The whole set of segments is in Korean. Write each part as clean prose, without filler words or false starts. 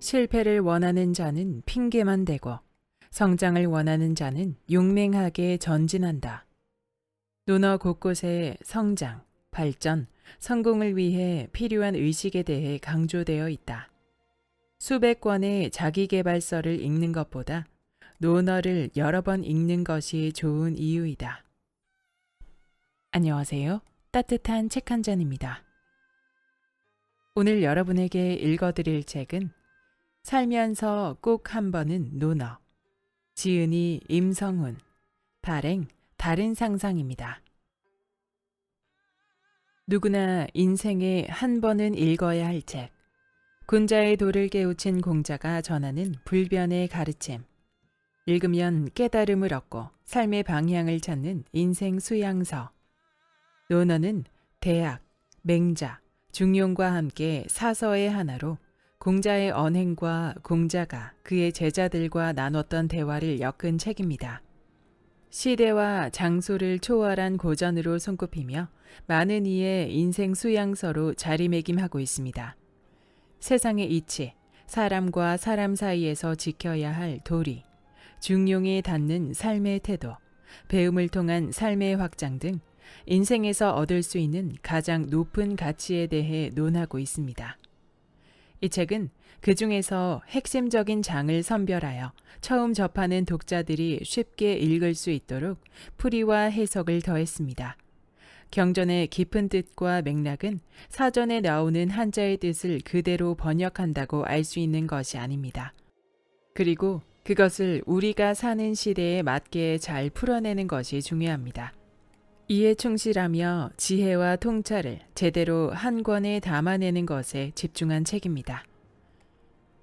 실패를 원하는 자는 핑계만 대고 성장을 원하는 자는 용맹하게 전진한다. 논어 곳곳에 성장, 발전, 성공을 위해 필요한 의식에 대해 강조되어 있다. 수백 권의 자기계발서를 읽는 것보다 논어를 여러 번 읽는 것이 좋은 이유이다. 안녕하세요. 따뜻한 책 한 잔입니다. 오늘 여러분에게 읽어드릴 책은 살면서 꼭 한 번은 논어, 지은이 임성훈, 발행 다른 상상입니다. 누구나 인생에 한 번은 읽어야 할 책. 군자의 돌을 깨우친 공자가 전하는 불변의 가르침. 읽으면 깨달음을 얻고 삶의 방향을 찾는 인생 수양서. 논어는 대학, 맹자, 중용과 함께 사서의 하나로 공자의 언행과 공자가 그의 제자들과 나눴던 대화를 엮은 책입니다. 시대와 장소를 초월한 고전으로 손꼽히며 많은 이의 인생 수양서로 자리매김하고 있습니다. 세상의 이치, 사람과 사람 사이에서 지켜야 할 도리, 중용에 닿는 삶의 태도, 배움을 통한 삶의 확장 등 인생에서 얻을 수 있는 가장 높은 가치에 대해 논하고 있습니다. 이 책은 그 중에서 핵심적인 장을 선별하여 처음 접하는 독자들이 쉽게 읽을 수 있도록 풀이와 해석을 더했습니다. 경전의 깊은 뜻과 맥락은 사전에 나오는 한자의 뜻을 그대로 번역한다고 알 수 있는 것이 아닙니다. 그리고 그것을 우리가 사는 시대에 맞게 잘 풀어내는 것이 중요합니다. 이에 충실하며 지혜와 통찰을 제대로 한 권에 담아내는 것에 집중한 책입니다.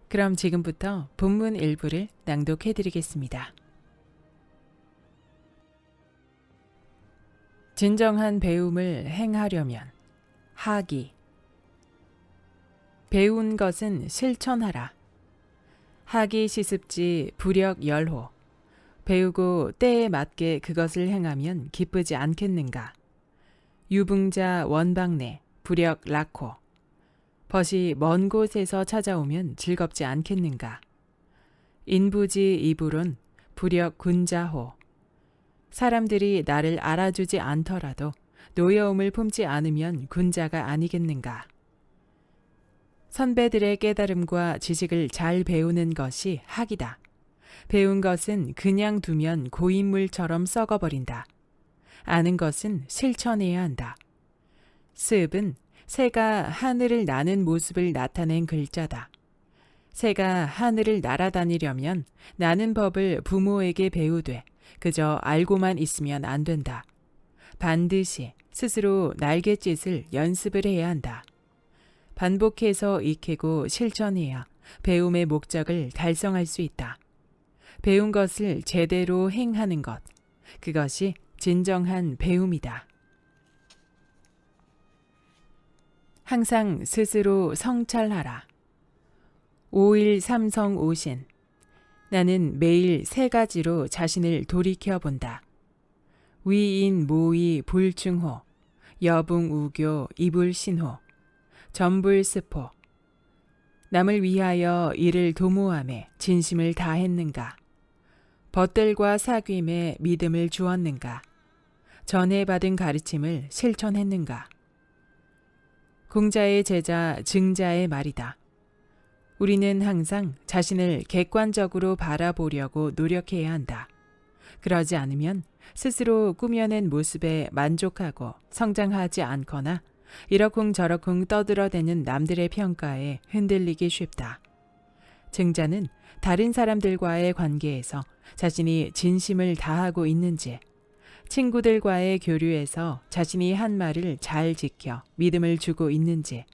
그럼 지금부터 본문 일부를 낭독해 드리겠습니다. 진정한 배움을 행하려면 하기. 배운 것은 실천하라. 하기 시습지 불역 열호. 배우고 때에 맞게 그것을 행하면 기쁘지 않겠는가. 유붕자 원방내 불역 락호. 벗이 먼 곳에서 찾아오면 즐겁지 않겠는가. 인부지 이불은 불역 군자호. 사람들이 나를 알아주지 않더라도 노여움을 품지 않으면 군자가 아니겠는가. 선배들의 깨달음과 지식을 잘 배우는 것이 학이다. 배운 것은 그냥 두면 고인물처럼 썩어버린다. 아는 것은 실천해야 한다. 습은 새가 하늘을 나는 모습을 나타낸 글자다. 새가 하늘을 날아다니려면 나는 법을 부모에게 배우되 그저 알고만 있으면 안 된다. 반드시 스스로 날갯짓을 연습을 해야 한다. 반복해서 익히고 실천해야 배움의 목적을 달성할 수 있다. 배운 것을 제대로 행하는 것, 그것이 진정한 배움이다. 항상 스스로 성찰하라. 5일 삼성 오신. 나는 매일 세 가지로 자신을 돌이켜본다. 위인 모의 불충호, 여붕우교 이불신호, 전불스포. 남을 위하여 이를 도모함에 진심을 다했는가. 벗들과 사귐에 믿음을 주었는가. 전해 받은 가르침을 실천했는가. 공자의 제자 증자의 말이다. 우리는 항상 자신을 객관적으로 바라보려고 노력해야 한다. 그러지 않으면 스스로 꾸며낸 모습에 만족하고 성장하지 않거나 이러쿵저러쿵 떠들어대는 남들의 평가에 흔들리기 쉽다. 증자는 다른 사람들과의 관계에서 자신이 진심을 다하고 있는지, 친구들과의 교류에서 자신이 한 말을 잘 지켜 믿음을 주고 있는지,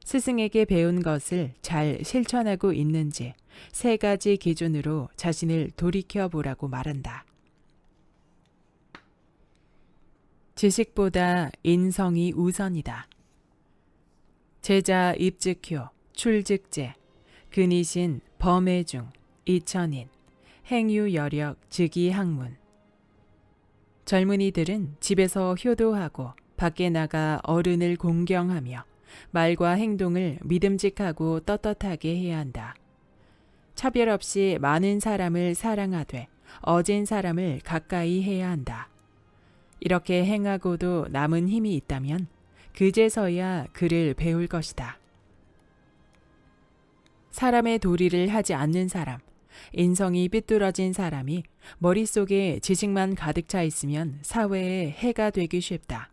스승에게 배운 것을 잘 실천하고 있는지 세 가지 기준으로 자신을 돌이켜보라고 말한다. 지식보다 인성이 우선이다. 제자 입즉효, 출즉제, 근이신, 범해중, 이천인, 행유여력, 즉위학문. 젊은이들은 집에서 효도하고 밖에 나가 어른을 공경하며 말과 행동을 믿음직하고 떳떳하게 해야 한다. 차별 없이 많은 사람을 사랑하되 어진 사람을 가까이 해야 한다. 이렇게 행하고도 남은 힘이 있다면 그제서야 그를 배울 것이다. 사람의 도리를 하지 않는 사람, 인성이 삐뚤어진 사람이 머릿속에 지식만 가득 차 있으면 사회에 해가 되기 쉽다.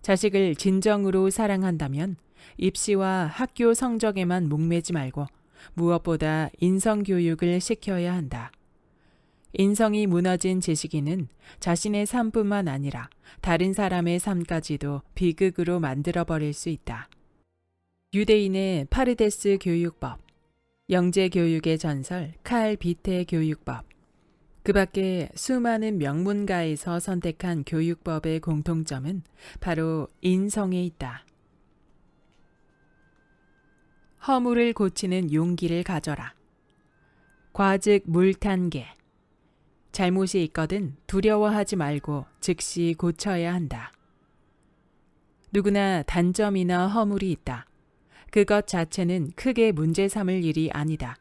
자식을 진정으로 사랑한다면 입시와 학교 성적에만 목매지 말고 무엇보다 인성 교육을 시켜야 한다. 인성이 무너진 지식인은 자신의 삶뿐만 아니라 다른 사람의 삶까지도 비극으로 만들어버릴 수 있다. 유대인의 파르데스 교육법, 영재 교육의 전설 칼 비테 교육법, 그 밖에 수많은 명문가에서 선택한 교육법의 공통점은 바로 인성에 있다. 허물을 고치는 용기를 가져라. 과즉 물탄개. 잘못이 있거든 두려워하지 말고 즉시 고쳐야 한다. 누구나 단점이나 허물이 있다. 그것 자체는 크게 문제 삼을 일이 아니다.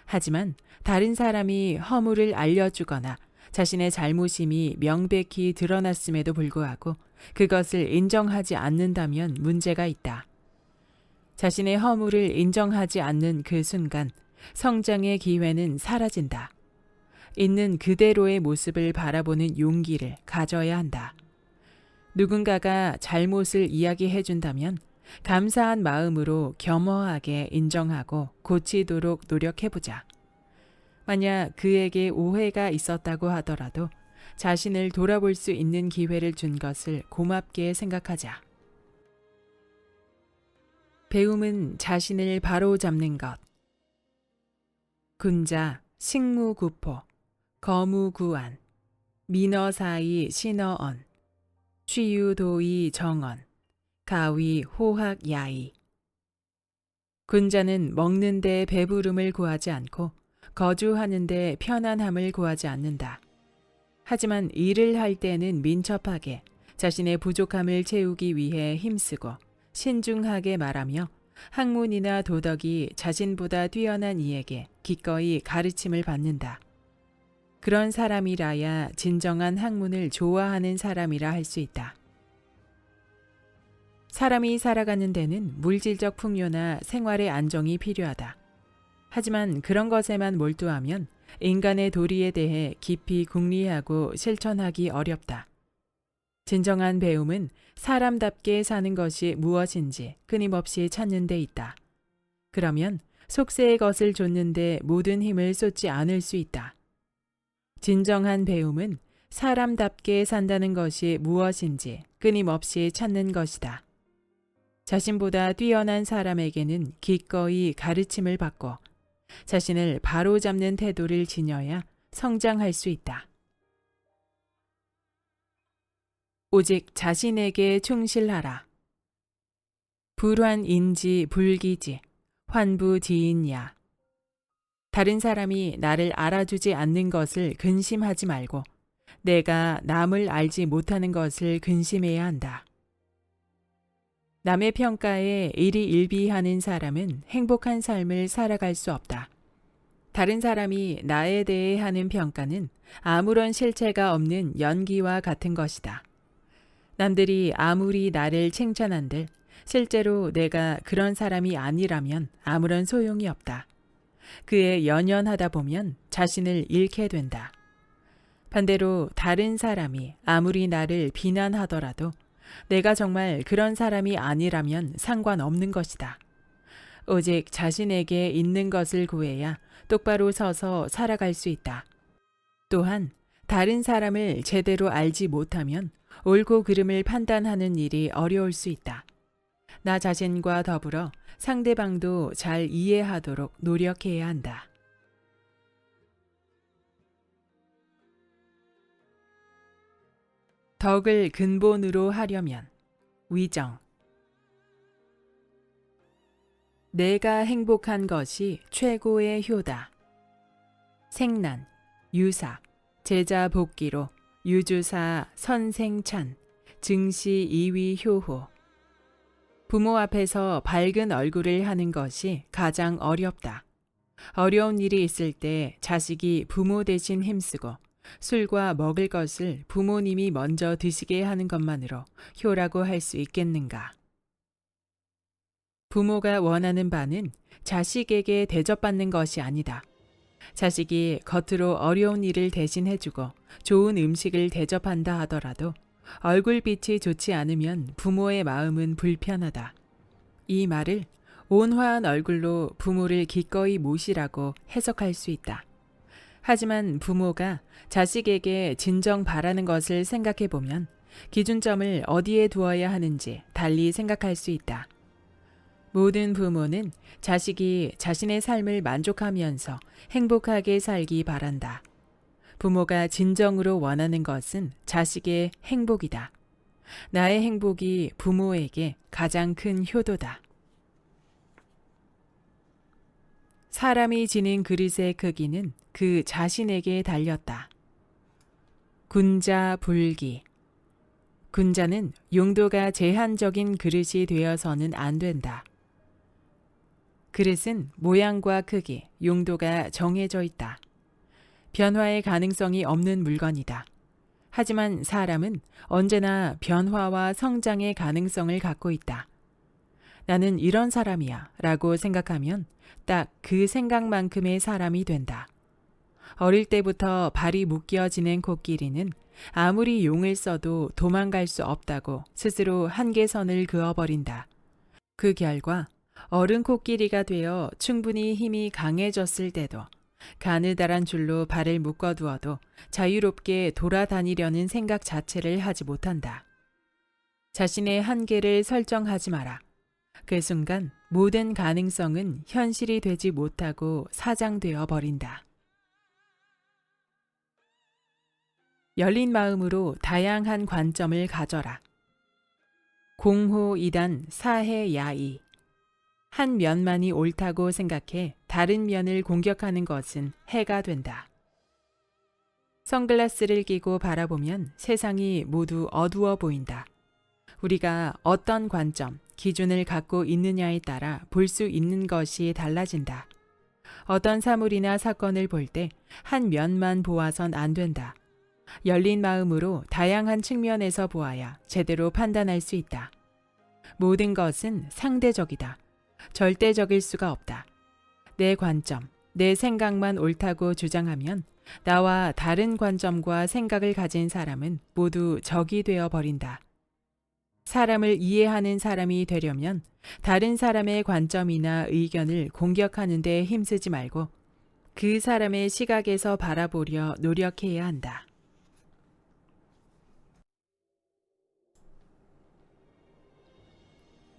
하지만 다른 사람이 허물을 알려주거나 자신의 잘못임이 명백히 드러났음에도 불구하고 그것을 인정하지 않는다면 문제가 있다. 자신의 허물을 인정하지 않는 그 순간 성장의 기회는 사라진다. 있는 그대로의 모습을 바라보는 용기를 가져야 한다. 누군가가 잘못을 이야기해 준다면 감사한 마음으로 겸허하게 인정하고 고치도록 노력해보자. 만약 그에게 오해가 있었다고 하더라도 자신을 돌아볼 수 있는 기회를 준 것을 고맙게 생각하자. 배움은 자신을 바로잡는 것. 군자, 식무구포, 거무구안, 민어사이 신어언, 취유도이 정언, 가위 호학 야이. 군자는 먹는 데 배부름을 구하지 않고 거주하는 데 편안함을 구하지 않는다. 하지만 일을 할 때는 민첩하게 자신의 부족함을 채우기 위해 힘쓰고 신중하게 말하며 학문이나 도덕이 자신보다 뛰어난 이에게 기꺼이 가르침을 받는다. 그런 사람이라야 진정한 학문을 좋아하는 사람이라 할 수 있다. 사람이 살아가는 데는 물질적 풍요나 생활의 안정이 필요하다. 하지만 그런 것에만 몰두하면 인간의 도리에 대해 깊이 궁리하고 실천하기 어렵다. 진정한 배움은 사람답게 사는 것이 무엇인지 끊임없이 찾는 데 있다. 그러면 속세의 것을 좇는데 모든 힘을 쏟지 않을 수 있다. 진정한 배움은 사람답게 산다는 것이 무엇인지 끊임없이 찾는 것이다. 자신보다 뛰어난 사람에게는 기꺼이 가르침을 받고 자신을 바로잡는 태도를 지녀야 성장할 수 있다. 오직 자신에게 충실하라. 불환인지 불기지, 환부지인야. 다른 사람이 나를 알아주지 않는 것을 근심하지 말고 내가 남을 알지 못하는 것을 근심해야 한다. 남의 평가에 일희일비하는 사람은 행복한 삶을 살아갈 수 없다. 다른 사람이 나에 대해 하는 평가는 아무런 실체가 없는 연기와 같은 것이다. 남들이 아무리 나를 칭찬한들 실제로 내가 그런 사람이 아니라면 아무런 소용이 없다. 그에 연연하다 보면 자신을 잃게 된다. 반대로 다른 사람이 아무리 나를 비난하더라도 내가 정말 그런 사람이 아니라면 상관없는 것이다. 오직 자신에게 있는 것을 구해야 똑바로 서서 살아갈 수 있다. 또한 다른 사람을 제대로 알지 못하면 옳고 그름을 판단하는 일이 어려울 수 있다. 나 자신과 더불어 상대방도 잘 이해하도록 노력해야 한다. 덕을 근본으로 하려면 위정. 내가 행복한 것이 최고의 효다. 생난, 유사, 제자 복기로 유주사 선생찬, 증시 이위 효호. 부모 앞에서 밝은 얼굴을 하는 것이 가장 어렵다. 어려운 일이 있을 때 자식이 부모 대신 힘쓰고 술과 먹을 것을 부모님이 먼저 드시게 하는 것만으로 효라고 할 수 있겠는가? 부모가 원하는 바는 자식에게 대접받는 것이 아니다. 자식이 겉으로 어려운 일을 대신해주고 좋은 음식을 대접한다 하더라도 얼굴빛이 좋지 않으면 부모의 마음은 불편하다. 이 말을 온화한 얼굴로 부모를 기꺼이 모시라고 해석할 수 있다. 하지만 부모가 자식에게 진정 바라는 것을 생각해 보면 기준점을 어디에 두어야 하는지 달리 생각할 수 있다. 모든 부모는 자식이 자신의 삶을 만족하면서 행복하게 살기 바란다. 부모가 진정으로 원하는 것은 자식의 행복이다. 나의 행복이 부모에게 가장 큰 효도다. 사람이 지닌 그릇의 크기는 그 자신에게 달렸다. 군자 불기. 군자는 용도가 제한적인 그릇이 되어서는 안 된다. 그릇은 모양과 크기, 용도가 정해져 있다. 변화의 가능성이 없는 물건이다. 하지만 사람은 언제나 변화와 성장의 가능성을 갖고 있다. 나는 이런 사람이야 라고 생각하면 딱 그 생각만큼의 사람이 된다. 어릴 때부터 발이 묶여 지낸 코끼리는 아무리 용을 써도 도망갈 수 없다고 스스로 한계선을 그어버린다. 그 결과 어른 코끼리가 되어 충분히 힘이 강해졌을 때도 가느다란 줄로 발을 묶어두어도 자유롭게 돌아다니려는 생각 자체를 하지 못한다. 자신의 한계를 설정하지 마라. 그 순간 모든 가능성은 현실이 되지 못하고 사장되어 버린다. 열린 마음으로 다양한 관점을 가져라. 공호 이단 사해 야이. 한 면만이 옳다고 생각해 다른 면을 공격하는 것은 해가 된다. 선글라스를 끼고 바라보면 세상이 모두 어두워 보인다. 우리가 어떤 관점, 기준을 갖고 있느냐에 따라 볼 수 있는 것이 달라진다. 어떤 사물이나 사건을 볼 때 한 면만 보아선 안 된다. 열린 마음으로 다양한 측면에서 보아야 제대로 판단할 수 있다. 모든 것은 상대적이다. 절대적일 수가 없다. 내 관점, 내 생각만 옳다고 주장하면 나와 다른 관점과 생각을 가진 사람은 모두 적이 되어 버린다. 사람을 이해하는 사람이 되려면 다른 사람의 관점이나 의견을 공격하는 데 힘쓰지 말고 그 사람의 시각에서 바라보려 노력해야 한다.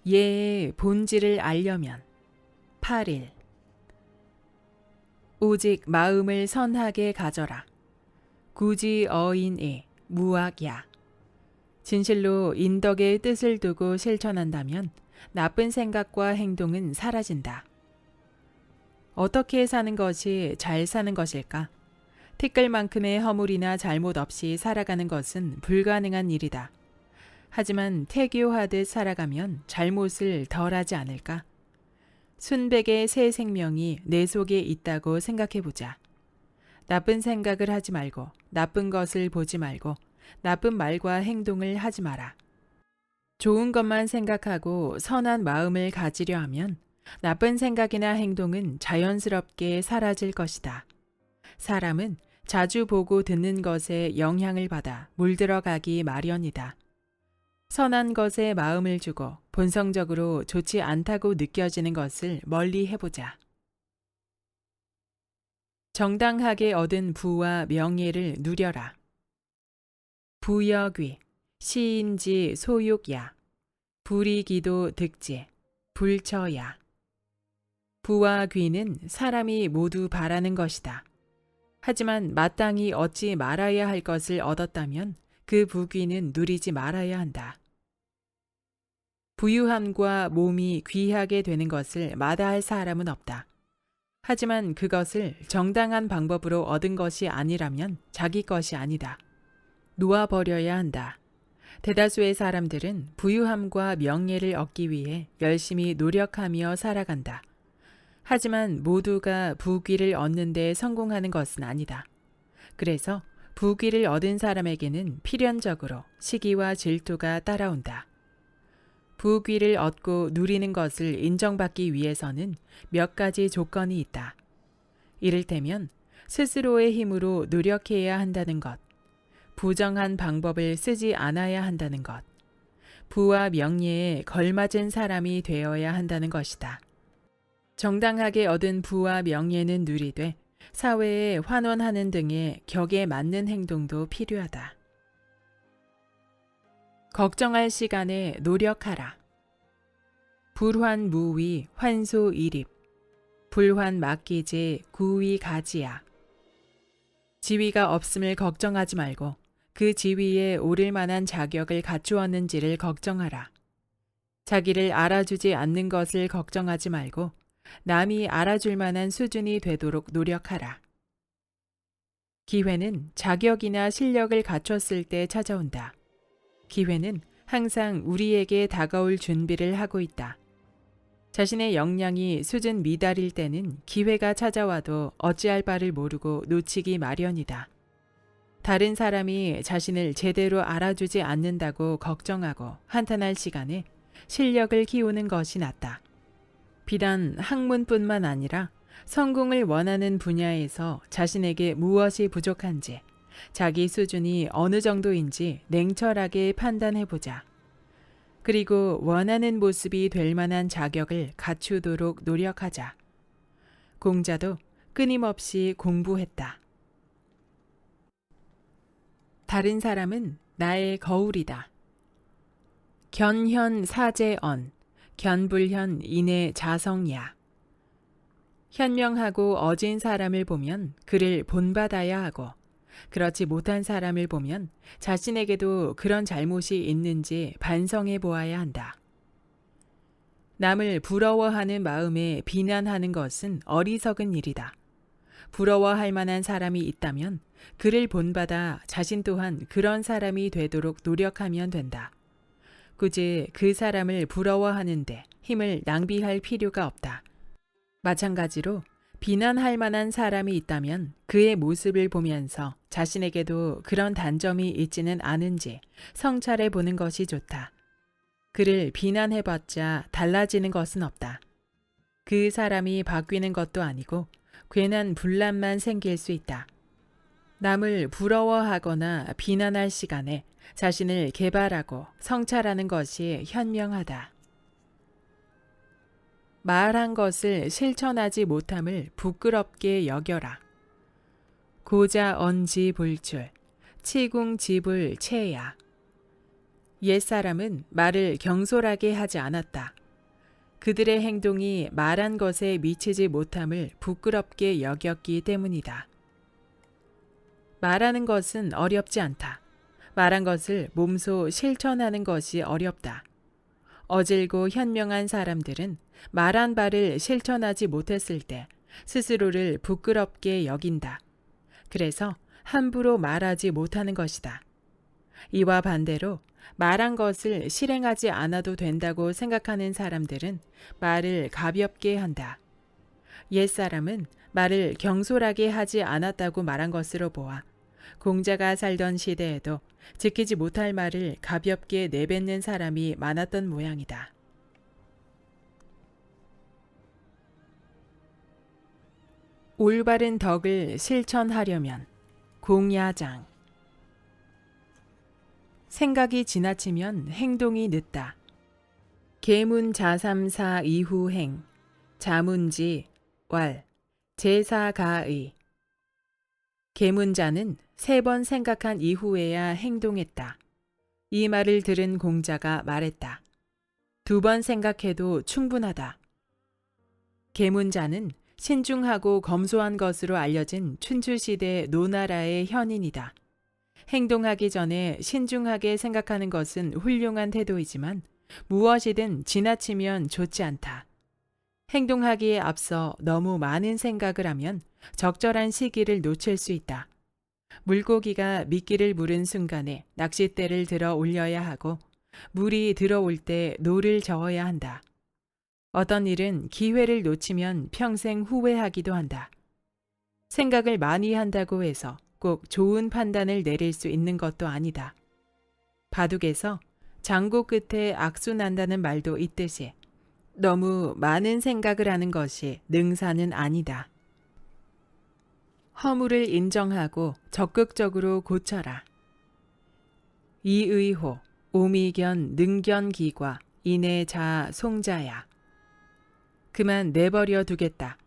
예의 본질을 알려면 8일. 오직 마음을 선하게 가져라. 굳이 어인의 무악야. 진실로 인덕의 뜻을 두고 실천한다면 나쁜 생각과 행동은 사라진다. 어떻게 사는 것이 잘 사는 것일까? 티끌만큼의 허물이나 잘못 없이 살아가는 것은 불가능한 일이다. 하지만 태교하듯 살아가면 잘못을 덜하지 않을까? 순백의 새 생명이 내 속에 있다고 생각해보자. 나쁜 생각을 하지 말고 나쁜 것을 보지 말고 나쁜 말과 행동을 하지 마라. 좋은 것만 생각하고 선한 마음을 가지려 하면 나쁜 생각이나 행동은 자연스럽게 사라질 것이다. 사람은 자주 보고 듣는 것에 영향을 받아 물들어가기 마련이다. 선한 것에 마음을 주고 본성적으로 좋지 않다고 느껴지는 것을 멀리 해보자. 정당하게 얻은 부와 명예를 누려라. 부여귀, 시인지 소육야, 불이기도 득지, 불처야. 부와 귀는 사람이 모두 바라는 것이다. 하지만 마땅히 얻지 말아야 할 것을 얻었다면 그 부귀는 누리지 말아야 한다. 부유함과 몸이 귀하게 되는 것을 마다할 사람은 없다. 하지만 그것을 정당한 방법으로 얻은 것이 아니라면 자기 것이 아니다. 놓아버려야 한다. 대다수의 사람들은 부유함과 명예를 얻기 위해 열심히 노력하며 살아간다. 하지만 모두가 부귀를 얻는 데 성공하는 것은 아니다. 그래서 부귀를 얻은 사람에게는 필연적으로 시기와 질투가 따라온다. 부귀를 얻고 누리는 것을 인정받기 위해서는 몇 가지 조건이 있다. 이를테면 스스로의 힘으로 노력해야 한다는 것, 부정한 방법을 쓰지 않아야 한다는 것, 부와 명예에 걸맞은 사람이 되어야 한다는 것이다. 정당하게 얻은 부와 명예는 누리되 사회에 환원하는 등의 격에 맞는 행동도 필요하다. 걱정할 시간에 노력하라. 불환무위 환소일입 불환막기제 구위가지야. 지위가 없음을 걱정하지 말고 그 지위에 오를 만한 자격을 갖추었는지를 걱정하라. 자기를 알아주지 않는 것을 걱정하지 말고 남이 알아줄 만한 수준이 되도록 노력하라. 기회는 자격이나 실력을 갖췄을 때 찾아온다. 기회는 항상 우리에게 다가올 준비를 하고 있다. 자신의 역량이 수준 미달일 때는 기회가 찾아와도 어찌할 바를 모르고 놓치기 마련이다. 다른 사람이 자신을 제대로 알아주지 않는다고 걱정하고 한탄할 시간에 실력을 키우는 것이 낫다. 비단 학문뿐만 아니라 성공을 원하는 분야에서 자신에게 무엇이 부족한지, 자기 수준이 어느 정도인지 냉철하게 판단해보자. 그리고 원하는 모습이 될 만한 자격을 갖추도록 노력하자. 공자도 끊임없이 공부했다. 다른 사람은 나의 거울이다. 견현 사제언, 견불현 인의 자성야. 현명하고 어진 사람을 보면 그를 본받아야 하고, 그렇지 못한 사람을 보면 자신에게도 그런 잘못이 있는지 반성해 보아야 한다. 남을 부러워하는 마음에 비난하는 것은 어리석은 일이다. 부러워할 만한 사람이 있다면 그를 본받아 자신 또한 그런 사람이 되도록 노력하면 된다. 굳이 그 사람을 부러워하는데 힘을 낭비할 필요가 없다. 마찬가지로 비난할 만한 사람이 있다면 그의 모습을 보면서 자신에게도 그런 단점이 있지는 않은지 성찰해 보는 것이 좋다. 그를 비난해봤자 달라지는 것은 없다. 그 사람이 바뀌는 것도 아니고 괜한 분란만 생길 수 있다. 남을 부러워하거나 비난할 시간에 자신을 개발하고 성찰하는 것이 현명하다. 말한 것을 실천하지 못함을 부끄럽게 여겨라. 고자 언지 불출, 치궁지불 체야. 옛사람은 말을 경솔하게 하지 않았다. 그들의 행동이 말한 것에 미치지 못함을 부끄럽게 여겼기 때문이다. 말하는 것은 어렵지 않다. 말한 것을 몸소 실천하는 것이 어렵다. 어질고 현명한 사람들은 말한 바를 실천하지 못했을 때 스스로를 부끄럽게 여긴다. 그래서 함부로 말하지 못하는 것이다. 이와 반대로 말한 것을 실행하지 않아도 된다고 생각하는 사람들은 말을 가볍게 한다. 옛사람은 말을 경솔하게 하지 않았다고 말한 것으로 보아 공자가 살던 시대에도 지키지 못할 말을 가볍게 내뱉는 사람이 많았던 모양이다. 올바른 덕을 실천하려면 공야장. 생각이 지나치면 행동이 늦다. 계문자삼사 이후행, 자문지, 왈, 제사가의. 계문자는 3번 생각한 이후에야 행동했다. 이 말을 들은 공자가 말했다. 2번 생각해도 충분하다. 계문자는 신중하고 검소한 것으로 알려진 춘추시대 노나라의 현인이다. 행동하기 전에 신중하게 생각하는 것은 훌륭한 태도이지만 무엇이든 지나치면 좋지 않다. 행동하기에 앞서 너무 많은 생각을 하면 적절한 시기를 놓칠 수 있다. 물고기가 미끼를 물은 순간에 낚싯대를 들어 올려야 하고 물이 들어올 때 노를 저어야 한다. 어떤 일은 기회를 놓치면 평생 후회하기도 한다. 생각을 많이 한다고 해서 꼭 좋은 판단을 내릴 수 있는 것도 아니다. 바둑에서 장고 끝에 악수 난다는 말도 있듯이 너무 많은 생각을 하는 것이 능사는 아니다. 허물을 인정하고 적극적으로 고쳐라. 이의호, 오미견, 능견기과, 인해자, 송자야. 그만 내버려 두겠다.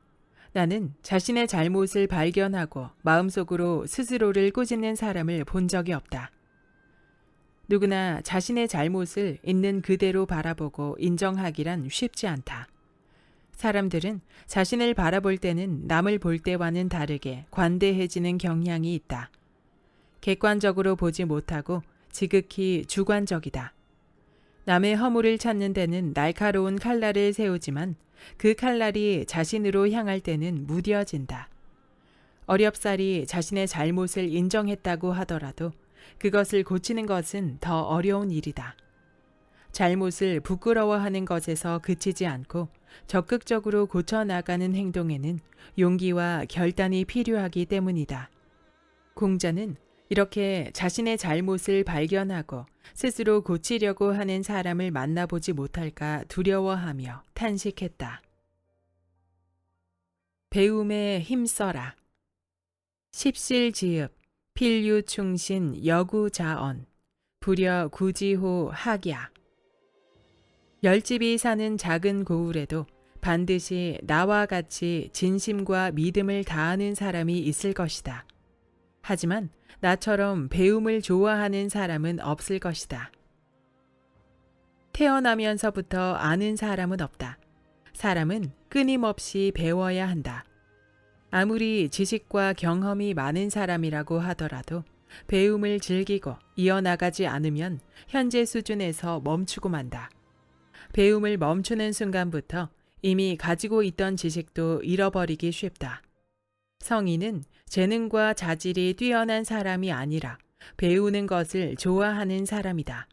나는 자신의 잘못을 발견하고 마음속으로 스스로를 꾸짖는 사람을 본 적이 없다. 누구나 자신의 잘못을 있는 그대로 바라보고 인정하기란 쉽지 않다. 사람들은 자신을 바라볼 때는 남을 볼 때와는 다르게 관대해지는 경향이 있다. 객관적으로 보지 못하고 지극히 주관적이다. 남의 허물을 찾는 데는 날카로운 칼날을 세우지만 그 칼날이 자신으로 향할 때는 무뎌진다. 어렵사리 자신의 잘못을 인정했다고 하더라도 그것을 고치는 것은 더 어려운 일이다. 잘못을 부끄러워하는 것에서 그치지 않고 적극적으로 고쳐나가는 행동에는 용기와 결단이 필요하기 때문이다. 공자는 이렇게 자신의 잘못을 발견하고 스스로 고치려고 하는 사람을 만나보지 못할까 두려워하며 탄식했다. 배움에 힘써라. 십실지읍, 필유충신, 여구자언, 불여구지호 학야. 열집이 사는 작은 고을에도 반드시 나와 같이 진심과 믿음을 다하는 사람이 있을 것이다. 하지만 나처럼 배움을 좋아하는 사람은 없을 것이다. 태어나면서부터 아는 사람은 없다. 사람은 끊임없이 배워야 한다. 아무리 지식과 경험이 많은 사람이라고 하더라도 배움을 즐기고 이어나가지 않으면 현재 수준에서 멈추고 만다. 배움을 멈추는 순간부터 이미 가지고 있던 지식도 잃어버리기 쉽다. 성인은 재능과 자질이 뛰어난 사람이 아니라 배우는 것을 좋아하는 사람이다.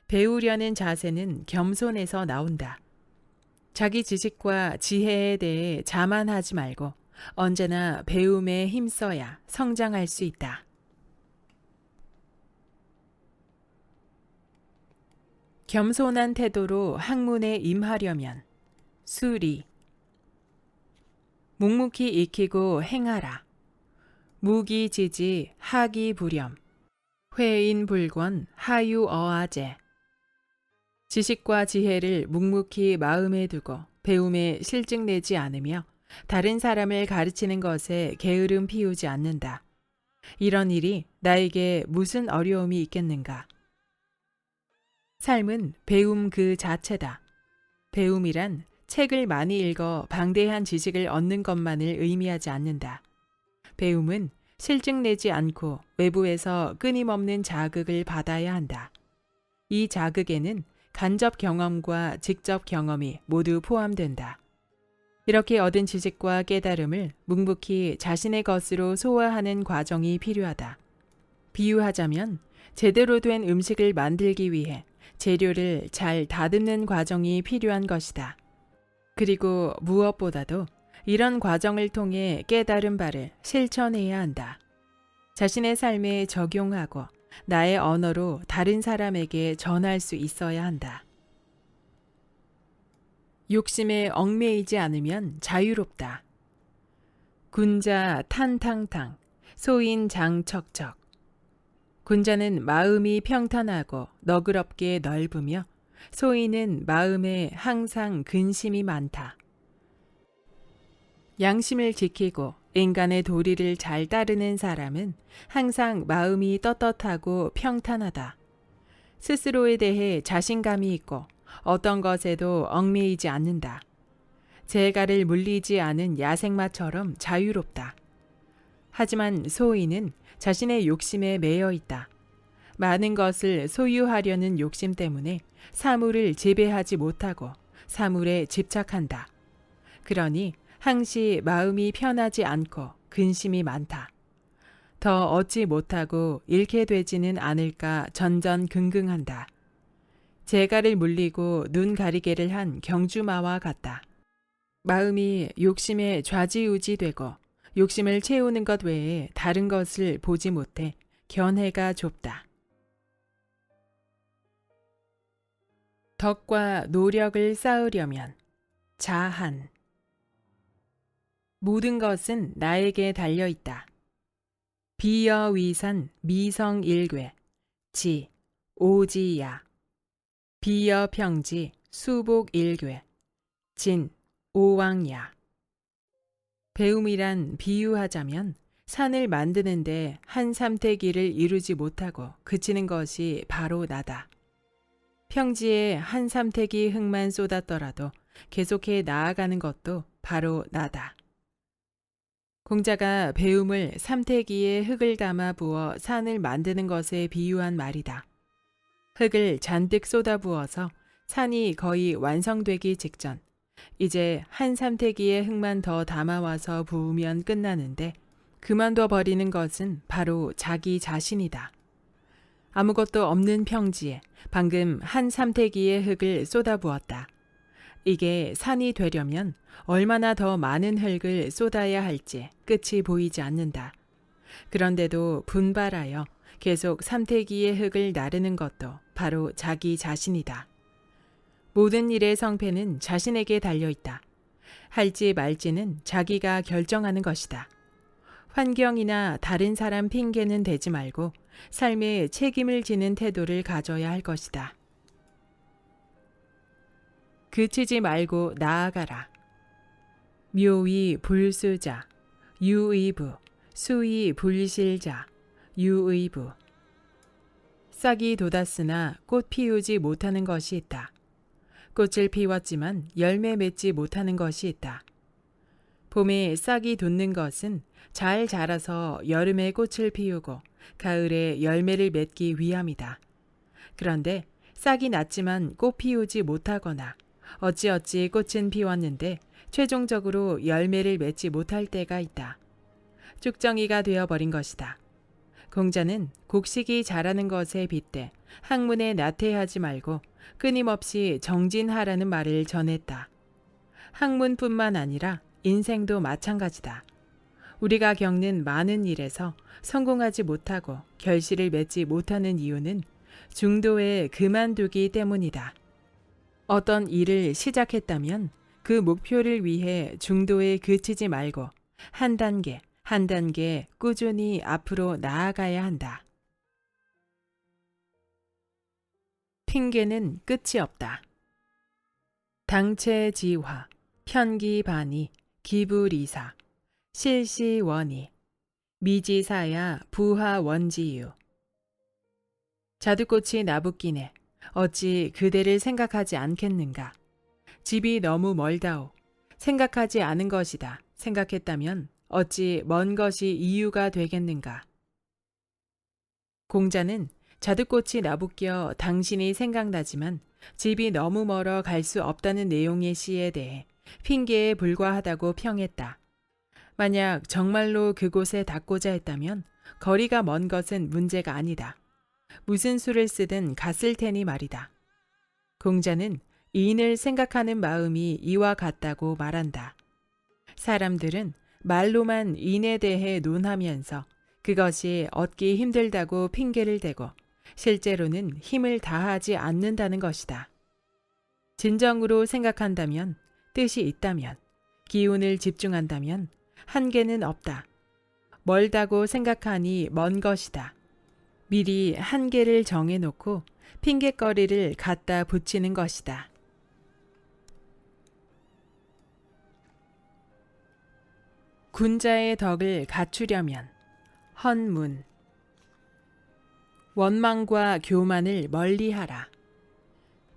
배우려는 자세는 겸손에서 나온다. 자기 지식과 지혜에 대해 자만하지 말고 언제나 배움에 힘써야 성장할 수 있다. 겸손한 태도로 학문에 임하려면 수리. 묵묵히 익히고 행하라. 무기지지 하기불염. 회인불권 하유어아제. 지식과 지혜를 묵묵히 마음에 두고 배움에 실증내지 않으며 다른 사람을 가르치는 것에 게으름 피우지 않는다. 이런 일이 나에게 무슨 어려움이 있겠는가? 삶은 배움 그 자체다. 배움이란 책을 많이 읽어 방대한 지식을 얻는 것만을 의미하지 않는다. 배움은 실증내지 않고 외부에서 끊임없는 자극을 받아야 한다. 이 자극에는 간접 경험과 직접 경험이 모두 포함된다. 이렇게 얻은 지식과 깨달음을 묵묵히 자신의 것으로 소화하는 과정이 필요하다. 비유하자면 제대로 된 음식을 만들기 위해 재료를 잘 다듬는 과정이 필요한 것이다. 그리고 무엇보다도 이런 과정을 통해 깨달은 바를 실천해야 한다. 자신의 삶에 적용하고 나의 언어로 다른 사람에게 전할 수 있어야 한다. 욕심에 얽매이지 않으면 자유롭다. 군자 탄탕탕, 소인 장척척. 군자는 마음이 평탄하고 너그럽게 넓으며 소인은 마음에 항상 근심이 많다. 양심을 지키고 인간의 도리를 잘 따르는 사람은 항상 마음이 떳떳하고 평탄하다. 스스로에 대해 자신감이 있고 어떤 것에도 얽매이지 않는다. 재갈을 물리지 않은 야생마처럼 자유롭다. 하지만 소인은 자신의 욕심에 매여 있다. 많은 것을 소유하려는 욕심 때문에 사물을 지배하지 못하고 사물에 집착한다. 그러니 항시 마음이 편하지 않고 근심이 많다. 더 얻지 못하고 잃게 되지는 않을까 전전긍긍한다. 재갈을 물리고 눈 가리개를 한 경주마와 같다. 마음이 욕심에 좌지우지되고 욕심을 채우는 것 외에 다른 것을 보지 못해 견해가 좁다. 덕과 노력을 쌓으려면 자한. 모든 것은 나에게 달려 있다. 비여위산 미성일괴 지 오지야. 비여평지 수복일괴 진 오왕야. 배움이란 비유하자면 산을 만드는데 한 삼태기를 이루지 못하고 그치는 것이 바로 나다. 평지에 한 삼태기 흙만 쏟았더라도 계속해 나아가는 것도 바로 나다. 공자가 배움을 삼태기에 흙을 담아 부어 산을 만드는 것에 비유한 말이다. 흙을 잔뜩 쏟아부어서 산이 거의 완성되기 직전, 이제 한 삼태기의 흙만 더 담아와서 부으면 끝나는데 그만둬 버리는 것은 바로 자기 자신이다. 아무것도 없는 평지에 방금 한 삼태기의 흙을 쏟아부었다. 이게 산이 되려면 얼마나 더 많은 흙을 쏟아야 할지 끝이 보이지 않는다. 그런데도 분발하여 계속 삼태기의 흙을 나르는 것도 바로 자기 자신이다. 모든 일의 성패는 자신에게 달려있다. 할지 말지는 자기가 결정하는 것이다. 환경이나 다른 사람 핑계는 대지 말고 삶에 책임을 지는 태도를 가져야 할 것이다. 그치지 말고 나아가라. 묘의 불수자, 유의부, 수의 불실자, 유의부. 싹이 돋았으나 꽃 피우지 못하는 것이 있다. 꽃을 피웠지만 열매 맺지 못하는 것이 있다. 봄에 싹이 돋는 것은 잘 자라서 여름에 꽃을 피우고 가을에 열매를 맺기 위함이다. 그런데 싹이 났지만 꽃 피우지 못하거나 어찌어찌 꽃은 피웠는데 최종적으로 열매를 맺지 못할 때가 있다. 쭉정이가 되어버린 것이다. 공자는 곡식이 자라는 것에 빗대 학문에 나태하지 말고 끊임없이 정진하라는 말을 전했다. 학문뿐만 아니라 인생도 마찬가지다. 우리가 겪는 많은 일에서 성공하지 못하고 결실을 맺지 못하는 이유는 중도에 그만두기 때문이다. 어떤 일을 시작했다면 그 목표를 위해 중도에 그치지 말고 한 단계 한 단계 꾸준히 앞으로 나아가야 한다. 핑계는 끝이 없다. 당체지화, 편기반이, 기불이사, 실시원이, 미지사야 부하원지유. 자두꽃이 나붓기네. 어찌 그대를 생각하지 않겠는가. 집이 너무 멀다오. 생각하지 않은 것이다. 생각했다면 어찌 먼 것이 이유가 되겠는가. 공자는 자두꽃이 나붓겨 당신이 생각나지만 집이 너무 멀어 갈 수 없다는 내용의 시에 대해 핑계에 불과하다고 평했다. 만약 정말로 그곳에 닿고자 했다면 거리가 먼 것은 문제가 아니다. 무슨 수를 쓰든 갔을 테니 말이다. 공자는 이인을 생각하는 마음이 이와 같다고 말한다. 사람들은 말로만 인에 대해 논하면서 그것이 얻기 힘들다고 핑계를 대고 실제로는 힘을 다하지 않는다는 것이다. 진정으로 생각한다면, 뜻이 있다면, 기운을 집중한다면 한계는 없다. 멀다고 생각하니 먼 것이다. 미리 한계를 정해놓고 핑계거리를 갖다 붙이는 것이다. 군자의 덕을 갖추려면 헌문. 원망과 교만을 멀리하라.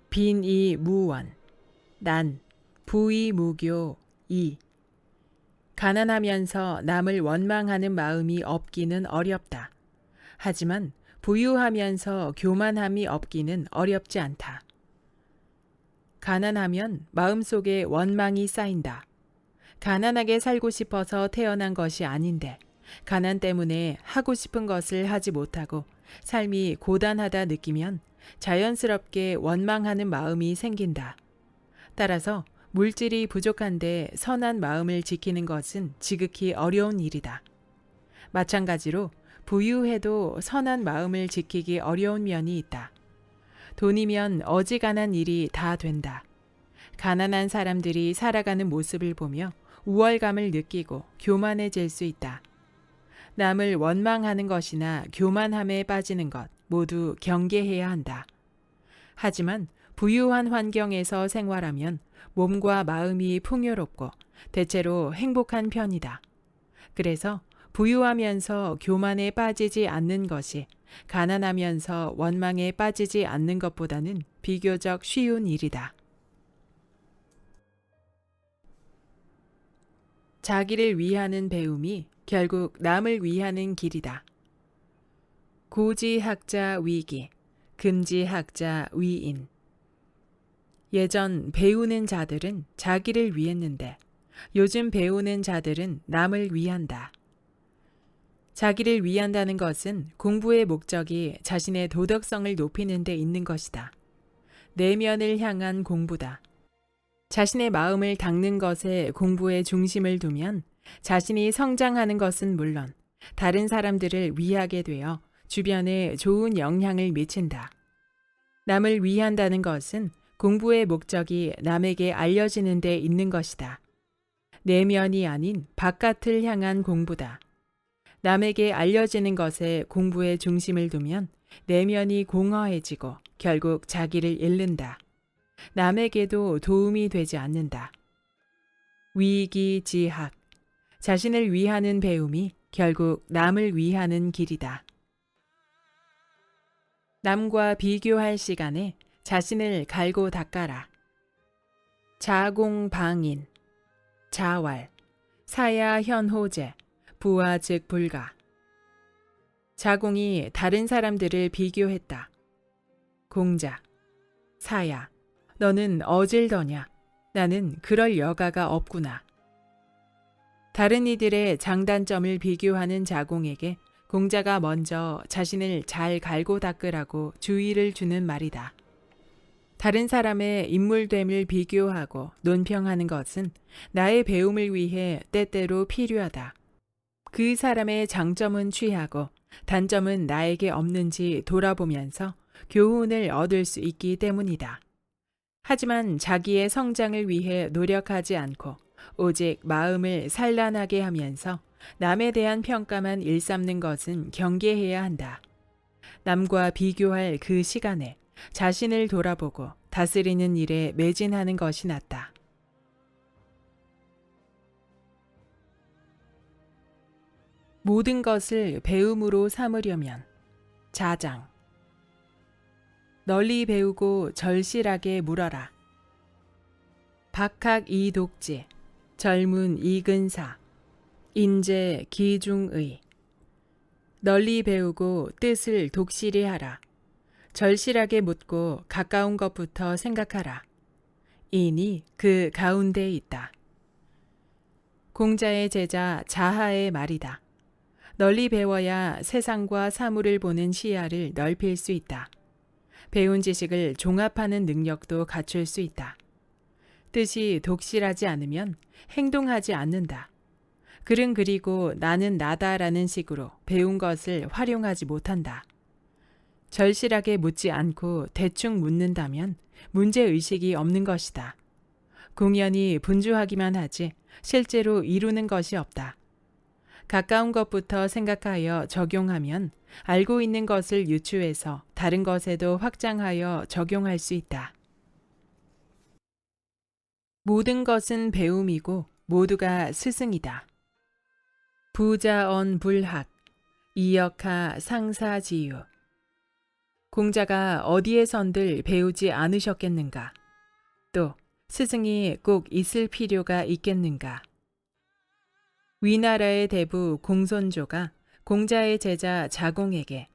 빈이무원. 난 부이무교 이. 가난하면서 남을 원망하는 마음이 없기는 어렵다. 하지만 부유하면서 교만함이 없기는 어렵지 않다. 가난하면 마음속에 원망이 쌓인다. 가난하게 살고 싶어서 태어난 것이 아닌데 가난 때문에 하고 싶은 것을 하지 못하고 삶이 고단하다 느끼면 자연스럽게 원망하는 마음이 생긴다. 따라서 물질이 부족한데 선한 마음을 지키는 것은 지극히 어려운 일이다. 마찬가지로 부유해도 선한 마음을 지키기 어려운 면이 있다. 돈이면 어지간한 일이 다 된다. 가난한 사람들이 살아가는 모습을 보며 우월감을 느끼고 교만해질 수 있다. 남을 원망하는 것이나 교만함에 빠지는 것 모두 경계해야 한다. 하지만 부유한 환경에서 생활하면 몸과 마음이 풍요롭고 대체로 행복한 편이다. 그래서 부유하면서 교만에 빠지지 않는 것이 가난하면서 원망에 빠지지 않는 것보다는 비교적 쉬운 일이다. 자기를 위하는 배움이 결국 남을 위하는 길이다. 고지학자 위기, 금지학자 위인. 예전 배우는 자들은 자기를 위했는데 요즘 배우는 자들은 남을 위한다. 자기를 위한다는 것은 공부의 목적이 자신의 도덕성을 높이는 데 있는 것이다. 내면을 향한 공부다. 자신의 마음을 닦는 것에 공부의 중심을 두면 자신이 성장하는 것은 물론 다른 사람들을 위하게 되어 주변에 좋은 영향을 미친다. 남을 위한다는 것은 공부의 목적이 남에게 알려지는 데 있는 것이다. 내면이 아닌 바깥을 향한 공부다. 남에게 알려지는 것에 공부의 중심을 두면 내면이 공허해지고 결국 자기를 잃는다. 남에게도 도움이 되지 않는다. 위기지학, 자신을 위하는 배움이 결국 남을 위하는 길이다. 남과 비교할 시간에 자신을 갈고 닦아라. 자공방인, 자왈, 사야현호제, 부하 즉 불가. 자공이 다른 사람들을 비교했다. 공자, 사야, 너는 어질더냐? 나는 그럴 여가가 없구나. 다른 이들의 장단점을 비교하는 자공에게 공자가 먼저 자신을 잘 갈고 닦으라고 주의를 주는 말이다. 다른 사람의 인물됨을 비교하고 논평하는 것은 나의 배움을 위해 때때로 필요하다. 그 사람의 장점은 취하고 단점은 나에게 없는지 돌아보면서 교훈을 얻을 수 있기 때문이다. 하지만 자기의 성장을 위해 노력하지 않고 오직 마음을 산란하게 하면서 남에 대한 평가만 일삼는 것은 경계해야 한다. 남과 비교할 그 시간에 자신을 돌아보고 다스리는 일에 매진하는 것이 낫다. 모든 것을 배움으로 삼으려면 자장. 널리 배우고 절실하게 물어라. 박학 이독지, 젊은 이근사, 인재 기중의. 널리 배우고 뜻을 독실히 하라. 절실하게 묻고 가까운 것부터 생각하라. 이니 그 가운데 있다. 공자의 제자 자하의 말이다. 널리 배워야 세상과 사물을 보는 시야를 넓힐 수 있다. 배운 지식을 종합하는 능력도 갖출 수 있다. 뜻이 독실하지 않으면 행동하지 않는다. 글은 그리고 나는 나다라는 식으로 배운 것을 활용하지 못한다. 절실하게 묻지 않고 대충 묻는다면 문제의식이 없는 것이다. 공연히 분주하기만 하지 실제로 이루는 것이 없다. 가까운 것부터 생각하여 적용하면 알고 있는 것을 유추해서 다른 것에도 확장하여 적용할 수 있다. 모든 것은 배움이고 모두가 스승이다. 부자언 불학, 이역하 상사지유. 공자가 어디에선들 배우지 않으셨겠는가? 또 스승이 꼭 있을 필요가 있겠는가? 위나라의 대부 공손조가 공자의 제자 자공에게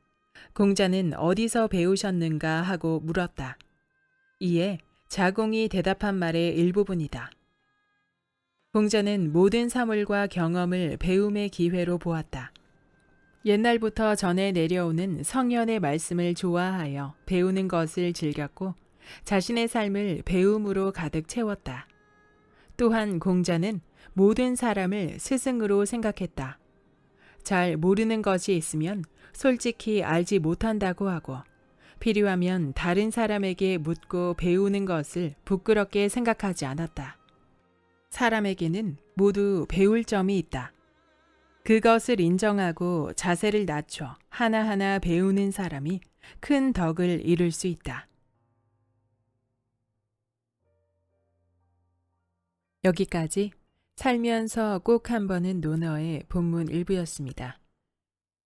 공자는 어디서 배우셨는가 하고 물었다. 이에 자공이 대답한 말의 일부분이다. 공자는 모든 사물과 경험을 배움의 기회로 보았다. 옛날부터 전해 내려오는 성현의 말씀을 좋아하여 배우는 것을 즐겼고 자신의 삶을 배움으로 가득 채웠다. 또한 공자는 모든 사람을 스승으로 생각했다. 잘 모르는 것이 있으면 솔직히 알지 못한다고 하고 필요하면 다른 사람에게 묻고 배우는 것을 부끄럽게 생각하지 않았다. 사람에게는 모두 배울 점이 있다. 그것을 인정하고 자세를 낮춰 하나하나 배우는 사람이 큰 덕을 이룰 수 있다. 여기까지 살면서 꼭 한 번은 논어의 본문 일부였습니다.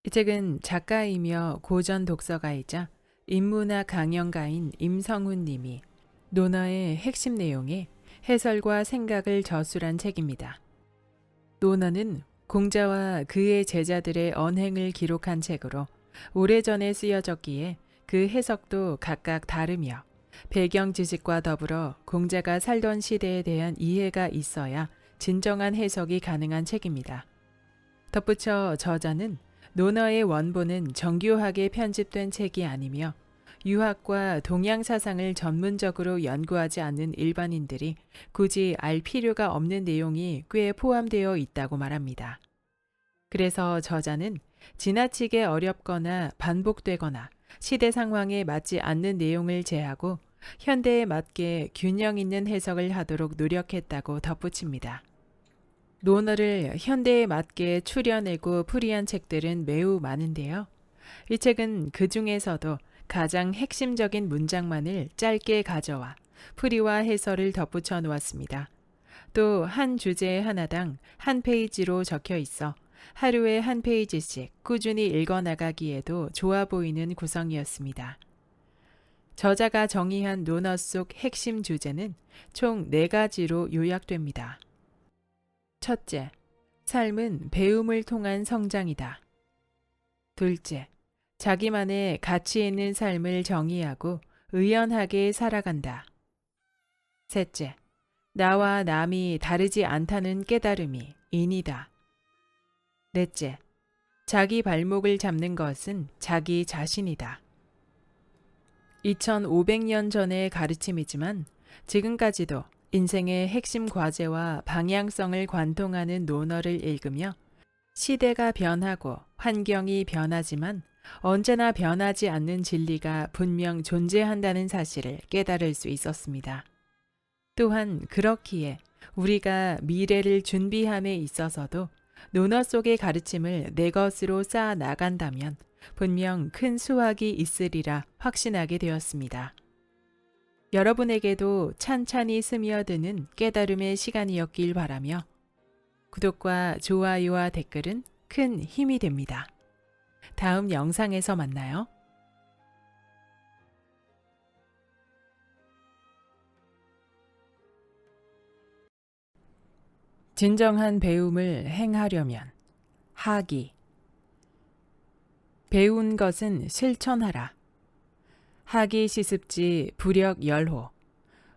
이 책은 작가이며 고전 독서가이자 인문학 강연가인 임성훈 님이 논어의 핵심 내용에 해설과 생각을 저술한 책입니다. 논어는 공자와 그의 제자들의 언행을 기록한 책으로 오래전에 쓰여졌기에 그 해석도 각각 다르며 배경 지식과 더불어 공자가 살던 시대에 대한 이해가 있어야 진정한 해석이 가능한 책입니다. 덧붙여 저자는 논어의 원본은 정교하게 편집된 책이 아니며 유학과 동양 사상을 전문적으로 연구하지 않는 일반인들이 굳이 알 필요가 없는 내용이 꽤 포함되어 있다고 말합니다. 그래서 저자는 지나치게 어렵거나 반복되거나 시대 상황에 맞지 않는 내용을 제하고 현대에 맞게 균형 있는 해석을 하도록 노력했다고 덧붙입니다. 논어를 현대에 맞게 추려내고 풀이한 책들은 매우 많은데요. 이 책은 그 중에서도 가장 핵심적인 문장만을 짧게 가져와 풀이와 해설을 덧붙여 놓았습니다. 또 한 주제 하나당 한 페이지로 적혀 있어 하루에 한 페이지씩 꾸준히 읽어나가기에도 좋아 보이는 구성이었습니다. 저자가 정의한 논어 속 핵심 주제는 총 4가지로 요약됩니다. 첫째, 삶은 배움을 통한 성장이다. 둘째, 자기만의 가치 있는 삶을 정의하고 의연하게 살아간다. 셋째, 나와 남이 다르지 않다는 깨달음이 인이다. 넷째, 자기 발목을 잡는 것은 자기 자신이다. 2500년 전의 가르침이지만 지금까지도 인생의 핵심 과제와 방향성을 관통하는 논어를 읽으며 시대가 변하고 환경이 변하지만 언제나 변하지 않는 진리가 분명 존재한다는 사실을 깨달을 수 있었습니다. 또한 그렇기에 우리가 미래를 준비함에 있어서도 논어 속의 가르침을 내 것으로 쌓아 나간다면 분명 큰 수확이 있으리라 확신하게 되었습니다. 여러분에게도 찬찬히 스며드는 깨달음의 시간이었길 바라며 구독과 좋아요와 댓글은 큰 힘이 됩니다. 다음 영상에서 만나요. 진정한 배움을 행하려면 하기. 배운 것은 실천하라. 하기 시습지 불역 열호.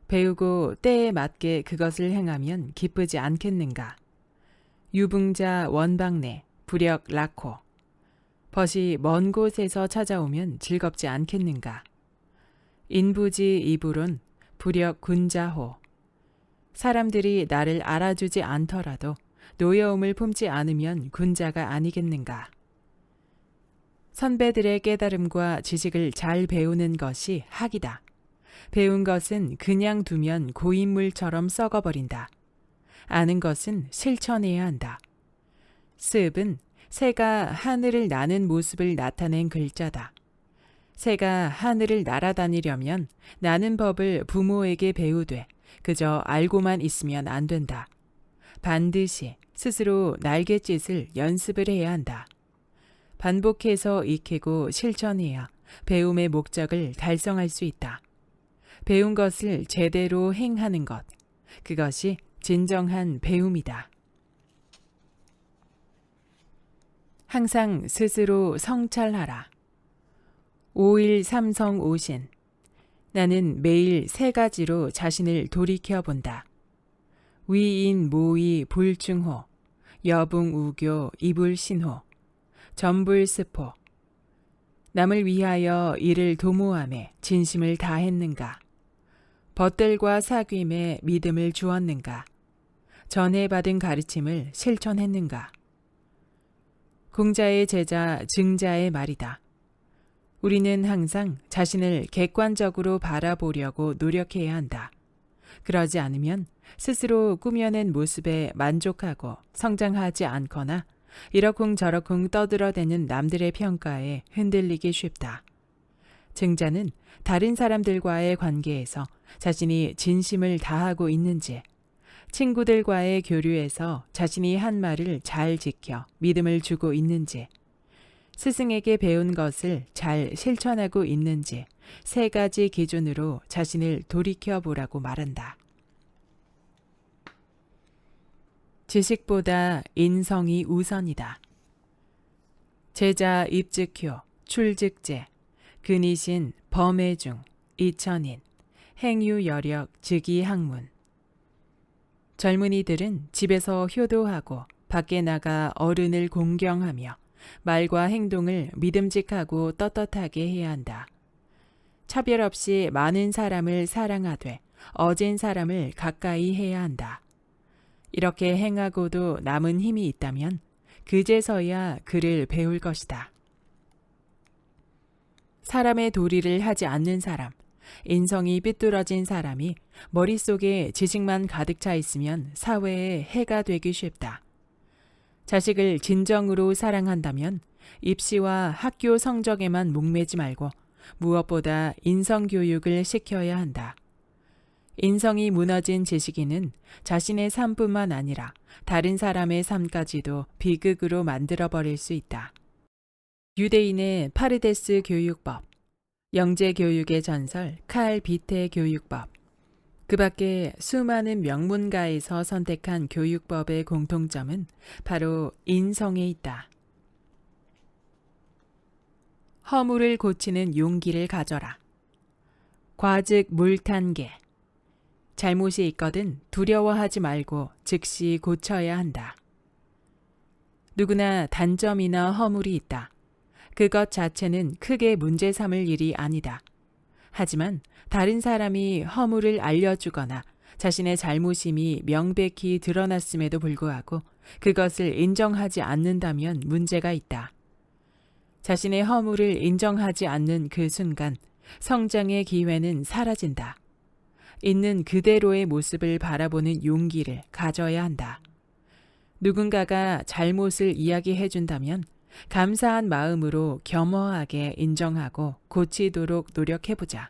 배우고 때에 맞게 그것을 행하면 기쁘지 않겠는가. 유붕자 원방내 불역 락호. 벗이 먼 곳에서 찾아오면 즐겁지 않겠는가. 인부지 이불은 불역 군자호. 사람들이 나를 알아주지 않더라도 노여움을 품지 않으면 군자가 아니겠는가. 선배들의 깨달음과 지식을 잘 배우는 것이 학이다. 배운 것은 그냥 두면 고인물처럼 썩어버린다. 아는 것은 실천해야 한다. 습은 새가 하늘을 나는 모습을 나타낸 글자다. 새가 하늘을 날아다니려면 나는 법을 부모에게 배우되 그저 알고만 있으면 안 된다. 반드시 스스로 날갯짓을 연습을 해야 한다. 반복해서 익히고 실천해야 배움의 목적을 달성할 수 있다. 배운 것을 제대로 행하는 것, 그것이 진정한 배움이다. 항상 스스로 성찰하라. 5일 삼성 오신. 나는 매일 3가지로 자신을 돌이켜 본다. 위인 모의 불충호, 여붕우교 이불신호, 전불스포. 남을 위하여 이를 도모함에 진심을 다했는가? 벗들과 사귐에 믿음을 주었는가? 전에 받은 가르침을 실천했는가? 공자의 제자 증자의 말이다. 우리는 항상 자신을 객관적으로 바라보려고 노력해야 한다. 그러지 않으면 스스로 꾸며낸 모습에 만족하고 성장하지 않거나 이러쿵저러쿵 떠들어대는 남들의 평가에 흔들리기 쉽다. 증자는 다른 사람들과의 관계에서 자신이 진심을 다하고 있는지, 친구들과의 교류에서 자신이 한 말을 잘 지켜 믿음을 주고 있는지, 스승에게 배운 것을 잘 실천하고 있는지 3가지 기준으로 자신을 돌이켜보라고 말한다. 지식보다 인성이 우선이다. 제자 입즉효, 출즉제, 근이신 범해중, 이천인, 행유여력, 즉위학문. 젊은이들은 집에서 효도하고 밖에 나가 어른을 공경하며 말과 행동을 믿음직하고 떳떳하게 해야 한다. 차별 없이 많은 사람을 사랑하되 어진 사람을 가까이 해야 한다. 이렇게 행하고도 남은 힘이 있다면 그제서야 그를 배울 것이다. 사람의 도리를 하지 않는 사람, 인성이 삐뚤어진 사람이 머릿속에 지식만 가득 차 있으면 사회에 해가 되기 쉽다. 자식을 진정으로 사랑한다면 입시와 학교 성적에만 목매지 말고 무엇보다 인성교육을 시켜야 한다. 인성이 무너진 지식인은 자신의 삶뿐만 아니라 다른 사람의 삶까지도 비극으로 만들어버릴 수 있다. 유대인의 파르데스 교육법, 영재교육의 전설 칼 비테 교육법, 그 밖에 수많은 명문가에서 선택한 교육법의 공통점은 바로 인성에 있다. 허물을 고치는 용기를 가져라. 과즉 물탄개. 잘못이 있거든 두려워하지 말고 즉시 고쳐야 한다. 누구나 단점이나 허물이 있다. 그것 자체는 크게 문제 삼을 일이 아니다. 하지만 다른 사람이 허물을 알려주거나 자신의 잘못임이 명백히 드러났음에도 불구하고 그것을 인정하지 않는다면 문제가 있다. 자신의 허물을 인정하지 않는 그 순간 성장의 기회는 사라진다. 있는 그대로의 모습을 바라보는 용기를 가져야 한다. 누군가가 잘못을 이야기해 준다면 감사한 마음으로 겸허하게 인정하고 고치도록 노력해보자.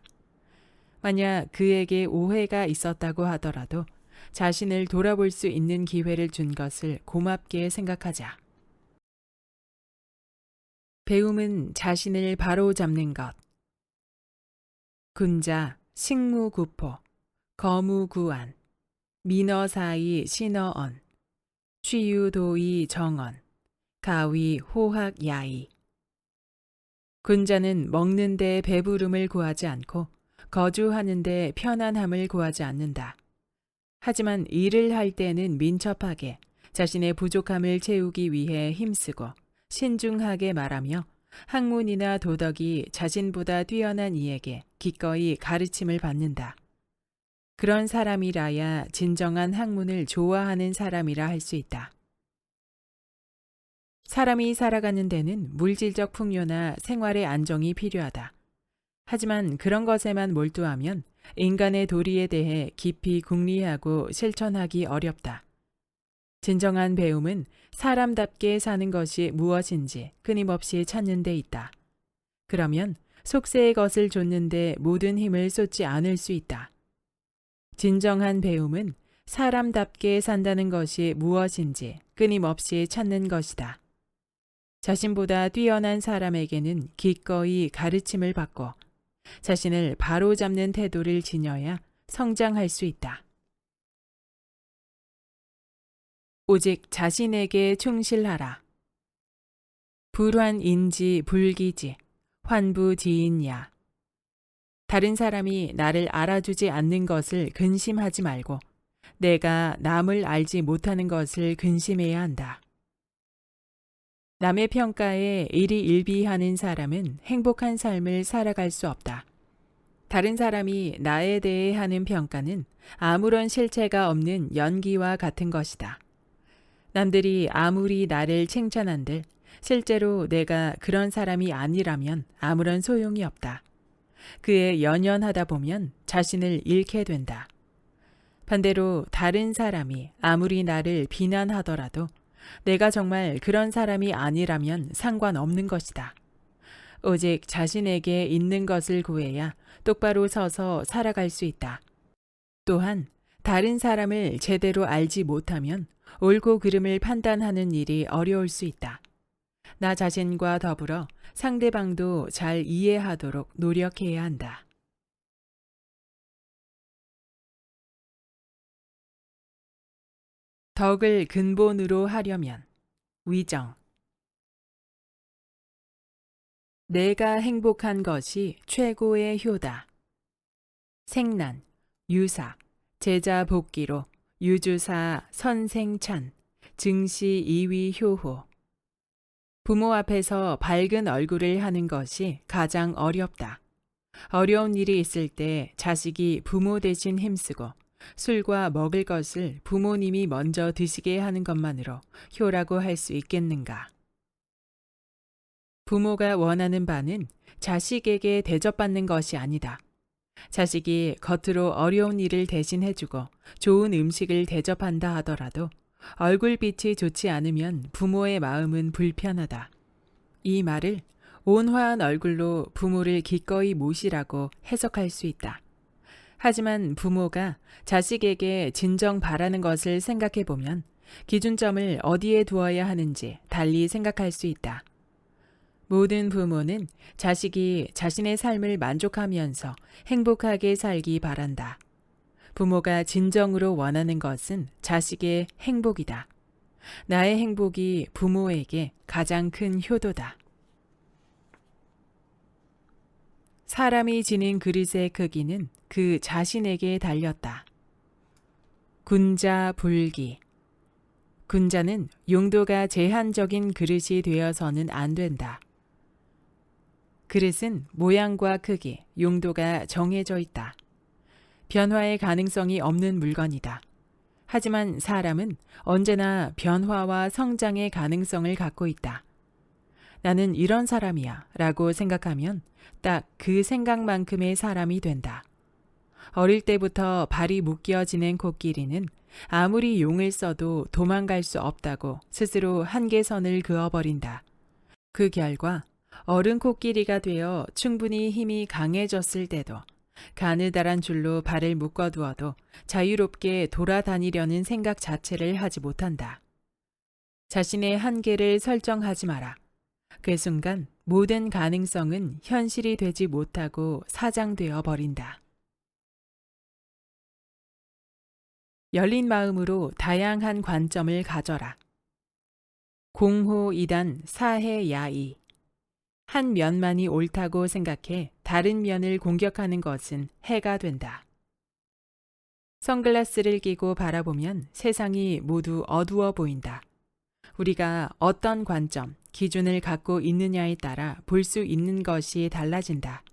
만약 그에게 오해가 있었다고 하더라도 자신을 돌아볼 수 있는 기회를 준 것을 고맙게 생각하자. 배움은 자신을 바로잡는 것. 군자, 식무구포, 거무구안, 민어사이 신어언, 취유도이 정언, 가위 호학야이. 군자는 먹는 데 배부름을 구하지 않고 거주하는 데 편안함을 구하지 않는다. 하지만 일을 할 때는 민첩하게 자신의 부족함을 채우기 위해 힘쓰고 신중하게 말하며 학문이나 도덕이 자신보다 뛰어난 이에게 기꺼이 가르침을 받는다. 그런 사람이라야 진정한 학문을 좋아하는 사람이라 할 수 있다. 사람이 살아가는 데는 물질적 풍요나 생활의 안정이 필요하다. 하지만 그런 것에만 몰두하면 인간의 도리에 대해 깊이 궁리하고 실천하기 어렵다. 진정한 배움은 사람답게 사는 것이 무엇인지 끊임없이 찾는 데 있다. 그러면 속세의 것을 좇는데 모든 힘을 쏟지 않을 수 있다. 진정한 배움은 사람답게 산다는 것이 무엇인지 끊임없이 찾는 것이다. 자신보다 뛰어난 사람에게는 기꺼이 가르침을 받고 자신을 바로잡는 태도를 지녀야 성장할 수 있다. 오직 자신에게 충실하라. 불환인지 불기지, 환부지인야. 다른 사람이 나를 알아주지 않는 것을 근심하지 말고 내가 남을 알지 못하는 것을 근심해야 한다. 남의 평가에 일희일비하는 사람은 행복한 삶을 살아갈 수 없다. 다른 사람이 나에 대해 하는 평가는 아무런 실체가 없는 연기와 같은 것이다. 남들이 아무리 나를 칭찬한들 실제로 내가 그런 사람이 아니라면 아무런 소용이 없다. 그에 연연하다 보면 자신을 잃게 된다. 반대로 다른 사람이 아무리 나를 비난하더라도 내가 정말 그런 사람이 아니라면 상관없는 것이다. 오직 자신에게 있는 것을 구해야 똑바로 서서 살아갈 수 있다. 또한 다른 사람을 제대로 알지 못하면 옳고 그름을 판단하는 일이 어려울 수 있다. 나 자신과 더불어 상대방도 잘 이해하도록 노력해야 한다. 덕을 근본으로 하려면 위정. 내가 행복한 것이 최고의 효다. 생난, 유사, 제자 복기로, 유주사, 선생찬, 증시 이위 효호. 부모 앞에서 밝은 얼굴을 하는 것이 가장 어렵다. 어려운 일이 있을 때 자식이 부모 대신 힘쓰고 술과 먹을 것을 부모님이 먼저 드시게 하는 것만으로 효라고 할 수 있겠는가? 부모가 원하는 바는 자식에게 대접받는 것이 아니다. 자식이 겉으로 어려운 일을 대신해주고 좋은 음식을 대접한다 하더라도 얼굴빛이 좋지 않으면 부모의 마음은 불편하다. 이 말을 온화한 얼굴로 부모를 기꺼이 모시라고 해석할 수 있다. 하지만 부모가 자식에게 진정 바라는 것을 생각해 보면 기준점을 어디에 두어야 하는지 달리 생각할 수 있다. 모든 부모는 자식이 자신의 삶을 만족하면서 행복하게 살기 바란다. 부모가 진정으로 원하는 것은 자식의 행복이다. 나의 행복이 부모에게 가장 큰 효도다. 사람이 지닌 그릇의 크기는 그 자신에게 달렸다. 군자 불기. 군자는 용도가 제한적인 그릇이 되어서는 안 된다. 그릇은 모양과 크기, 용도가 정해져 있다. 변화의 가능성이 없는 물건이다. 하지만 사람은 언제나 변화와 성장의 가능성을 갖고 있다. 나는 이런 사람이야 라고 생각하면 딱 그 생각만큼의 사람이 된다. 어릴 때부터 발이 묶여 지낸 코끼리는 아무리 용을 써도 도망갈 수 없다고 스스로 한계선을 그어버린다. 그 결과 어른 코끼리가 되어 충분히 힘이 강해졌을 때도 가느다란 줄로 발을 묶어두어도 자유롭게 돌아다니려는 생각 자체를 하지 못한다. 자신의 한계를 설정하지 마라. 그 순간 모든 가능성은 현실이 되지 못하고 사장되어 버린다. 열린 마음으로 다양한 관점을 가져라. 공호이단 사해야이. 한 면만이 옳다고 생각해 다른 면을 공격하는 것은 해가 된다. 선글라스를 끼고 바라보면 세상이 모두 어두워 보인다. 우리가 어떤 관점, 기준을 갖고 있느냐에 따라 볼 수 있는 것이 달라진다.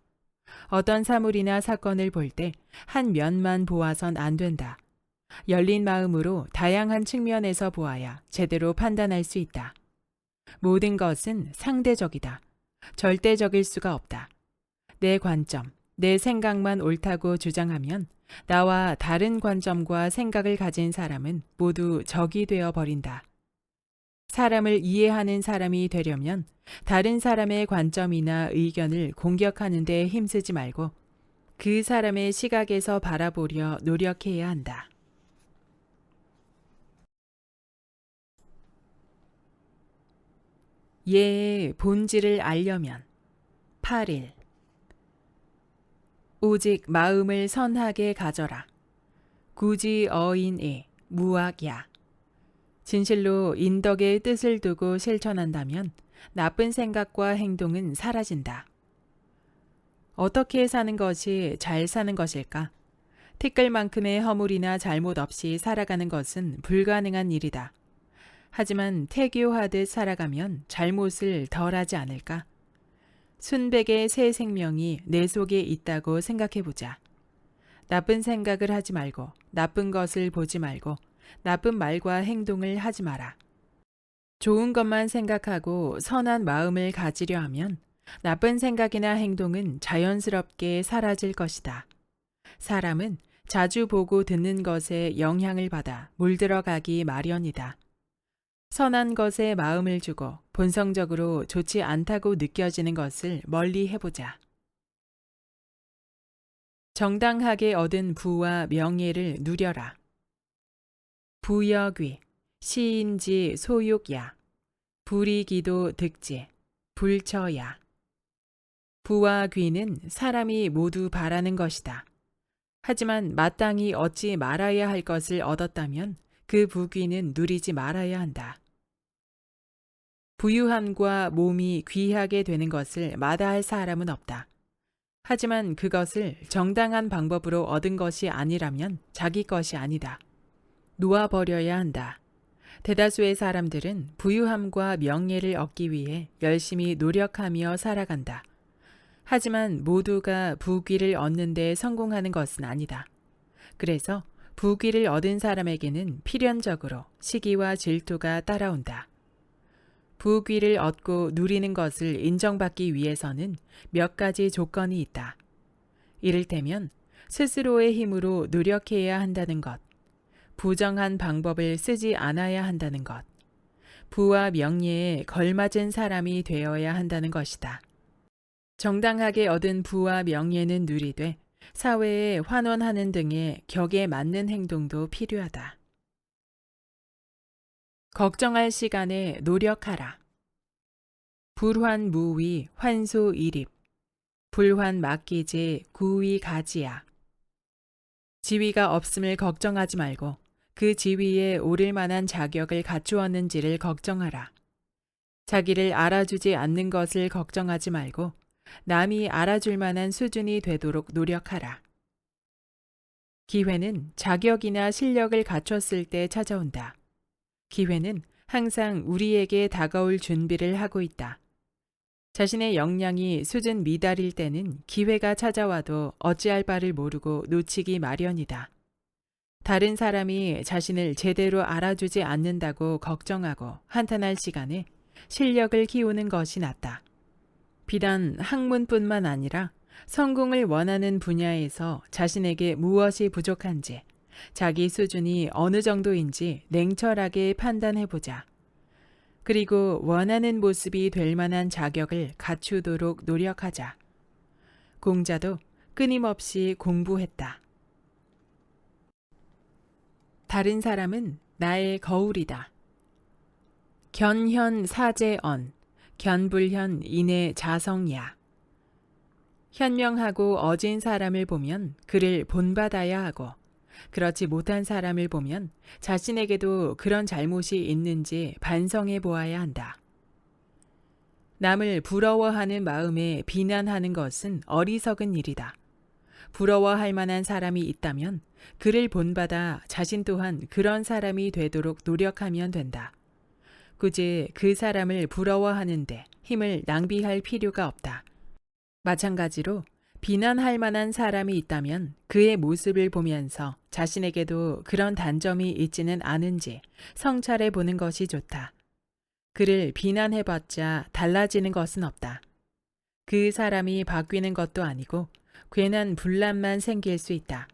어떤 사물이나 사건을 볼 때 한 면만 보아선 안 된다. 열린 마음으로 다양한 측면에서 보아야 제대로 판단할 수 있다. 모든 것은 상대적이다. 절대적일 수가 없다. 내 관점, 내 생각만 옳다고 주장하면 나와 다른 관점과 생각을 가진 사람은 모두 적이 되어 버린다. 사람을 이해하는 사람이 되려면 다른 사람의 관점이나 의견을 공격하는 데 힘쓰지 말고 그 사람의 시각에서 바라보려 노력해야 한다. 예의 본질을 알려면 8일. 오직 마음을 선하게 가져라. 굳이 어인의 무악야. 진실로 인덕의 뜻을 두고 실천한다면 나쁜 생각과 행동은 사라진다. 어떻게 사는 것이 잘 사는 것일까? 티끌만큼의 허물이나 잘못 없이 살아가는 것은 불가능한 일이다. 하지만 태교하듯 살아가면 잘못을 덜하지 않을까? 순백의 새 생명이 내 속에 있다고 생각해보자. 나쁜 생각을 하지 말고, 나쁜 것을 보지 말고, 나쁜 말과 행동을 하지 마라. 좋은 것만 생각하고 선한 마음을 가지려 하면 나쁜 생각이나 행동은 자연스럽게 사라질 것이다. 사람은 자주 보고 듣는 것에 영향을 받아 물들어가기 마련이다. 선한 것에 마음을 주고 본성적으로 좋지 않다고 느껴지는 것을 멀리 해보자. 정당하게 얻은 부와 명예를 누려라. 부여귀, 시인지 소육야, 불이기도 득지, 불처야. 부와 귀는 사람이 모두 바라는 것이다. 하지만 마땅히 얻지 말아야 할 것을 얻었다면 그 부귀는 누리지 말아야 한다. 부유함과 몸이 귀하게 되는 것을 마다할 사람은 없다. 하지만 그것을 정당한 방법으로 얻은 것이 아니라면 자기 것이 아니다. 놓아버려야 한다. 대다수의 사람들은 부유함과 명예를 얻기 위해 열심히 노력하며 살아간다. 하지만 모두가 부귀를 얻는 데 성공하는 것은 아니다. 그래서 부귀를 얻은 사람에게는 필연적으로 시기와 질투가 따라온다. 부귀를 얻고 누리는 것을 인정받기 위해서는 몇 가지 조건이 있다. 이를테면 스스로의 힘으로 노력해야 한다는 것, 부정한 방법을 쓰지 않아야 한다는 것, 부와 명예에 걸맞은 사람이 되어야 한다는 것이다. 정당하게 얻은 부와 명예는 누리되 사회에 환원하는 등의 격에 맞는 행동도 필요하다. 걱정할 시간에 노력하라. 불환무위 환소일입, 불환막기제 구위가지야. 지위가 없음을 걱정하지 말고 그 지위에 오를 만한 자격을 갖추었는지를 걱정하라. 자기를 알아주지 않는 것을 걱정하지 말고 남이 알아줄 만한 수준이 되도록 노력하라. 기회는 자격이나 실력을 갖췄을 때 찾아온다. 기회는 항상 우리에게 다가올 준비를 하고 있다. 자신의 역량이 수준 미달일 때는 기회가 찾아와도 어찌할 바를 모르고 놓치기 마련이다. 다른 사람이 자신을 제대로 알아주지 않는다고 걱정하고 한탄할 시간에 실력을 키우는 것이 낫다. 비단 학문뿐만 아니라 성공을 원하는 분야에서 자신에게 무엇이 부족한지, 자기 수준이 어느 정도인지 냉철하게 판단해보자. 그리고 원하는 모습이 될 만한 자격을 갖추도록 노력하자. 공자도 끊임없이 공부했다. 다른 사람은 나의 거울이다. 견현 사제언, 견불현 인의 자성야. 현명하고 어진 사람을 보면 그를 본받아야 하고, 그렇지 못한 사람을 보면 자신에게도 그런 잘못이 있는지 반성해 보아야 한다. 남을 부러워하는 마음에 비난하는 것은 어리석은 일이다. 부러워할 만한 사람이 있다면 그를 본받아 자신 또한 그런 사람이 되도록 노력하면 된다. 굳이 그 사람을 부러워하는데 힘을 낭비할 필요가 없다. 마찬가지로 비난할 만한 사람이 있다면 그의 모습을 보면서 자신에게도 그런 단점이 있지는 않은지 성찰해 보는 것이 좋다. 그를 비난해봤자 달라지는 것은 없다. 그 사람이 바뀌는 것도 아니고 괜한 분란만 생길 수 있다.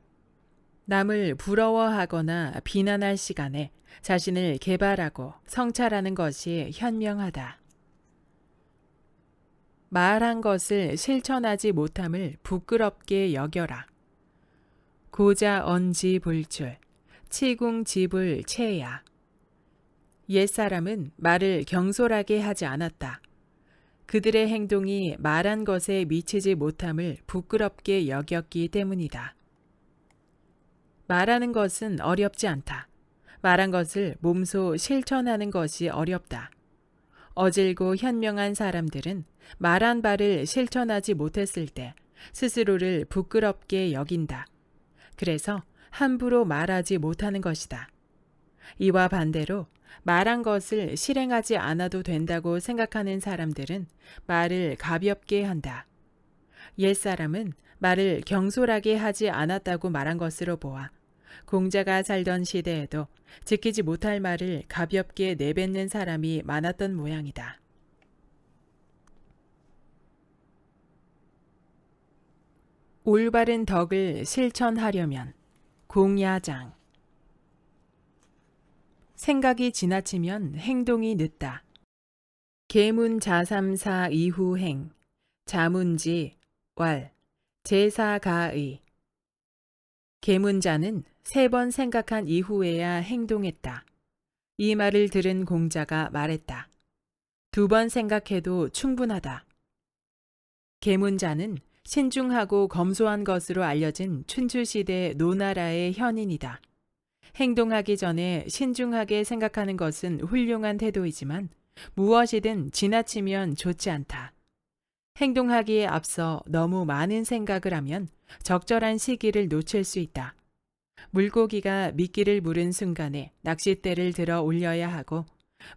남을 부러워하거나 비난할 시간에 자신을 개발하고 성찰하는 것이 현명하다. 말한 것을 실천하지 못함을 부끄럽게 여겨라. 고자 언지 불출, 치궁지불 체야. 옛사람은 말을 경솔하게 하지 않았다. 그들의 행동이 말한 것에 미치지 못함을 부끄럽게 여겼기 때문이다. 말하는 것은 어렵지 않다. 말한 것을 몸소 실천하는 것이 어렵다. 어질고 현명한 사람들은 말한 바를 실천하지 못했을 때 스스로를 부끄럽게 여긴다. 그래서 함부로 말하지 못하는 것이다. 이와 반대로 말한 것을 실행하지 않아도 된다고 생각하는 사람들은 말을 가볍게 한다. 옛사람은 말을 경솔하게 하지 않았다고 말한 것으로 보아 공자가 살던 시대에도 지키지 못할 말을 가볍게 내뱉는 사람이 많았던 모양이다. 올바른 덕을 실천하려면 공야장. 생각이 지나치면 행동이 늦다. 계문자삼사 이후행, 자문지, 왈, 제사가의. 계문자는 3번 생각한 이후에야 행동했다. 이 말을 들은 공자가 말했다. 2번 생각해도 충분하다. 계문자는 신중하고 검소한 것으로 알려진 춘추시대 노나라의 현인이다. 행동하기 전에 신중하게 생각하는 것은 훌륭한 태도이지만 무엇이든 지나치면 좋지 않다. 행동하기에 앞서 너무 많은 생각을 하면 적절한 시기를 놓칠 수 있다. 물고기가 미끼를 물은 순간에 낚싯대를 들어 올려야 하고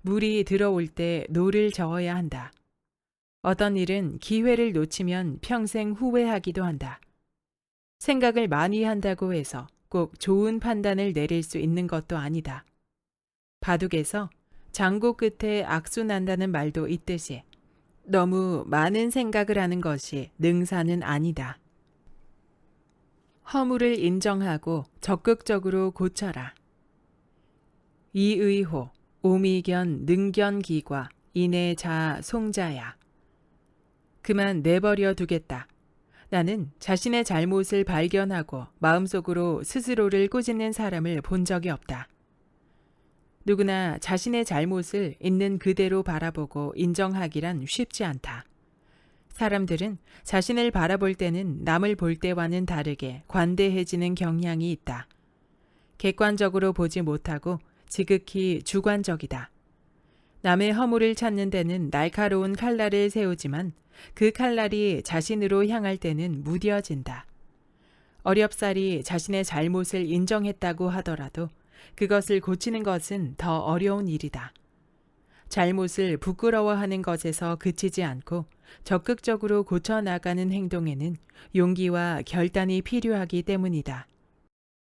물이 들어올 때 노를 저어야 한다. 어떤 일은 기회를 놓치면 평생 후회하기도 한다. 생각을 많이 한다고 해서 꼭 좋은 판단을 내릴 수 있는 것도 아니다. 바둑에서 장고 끝에 악수 난다는 말도 있듯이 너무 많은 생각을 하는 것이 능사는 아니다. 허물을 인정하고 적극적으로 고쳐라. 이의호, 오미견, 능견기과, 인해자, 송자야. 그만 내버려 두겠다. 나는 자신의 잘못을 발견하고 마음속으로 스스로를 꾸짖는 사람을 본 적이 없다. 누구나 자신의 잘못을 있는 그대로 바라보고 인정하기란 쉽지 않다. 사람들은 자신을 바라볼 때는 남을 볼 때와는 다르게 관대해지는 경향이 있다. 객관적으로 보지 못하고 지극히 주관적이다. 남의 허물을 찾는 데는 날카로운 칼날을 세우지만 그 칼날이 자신으로 향할 때는 무뎌진다. 어렵사리 자신의 잘못을 인정했다고 하더라도 그것을 고치는 것은 더 어려운 일이다. 잘못을 부끄러워하는 것에서 그치지 않고 적극적으로 고쳐나가는 행동에는 용기와 결단이 필요하기 때문이다.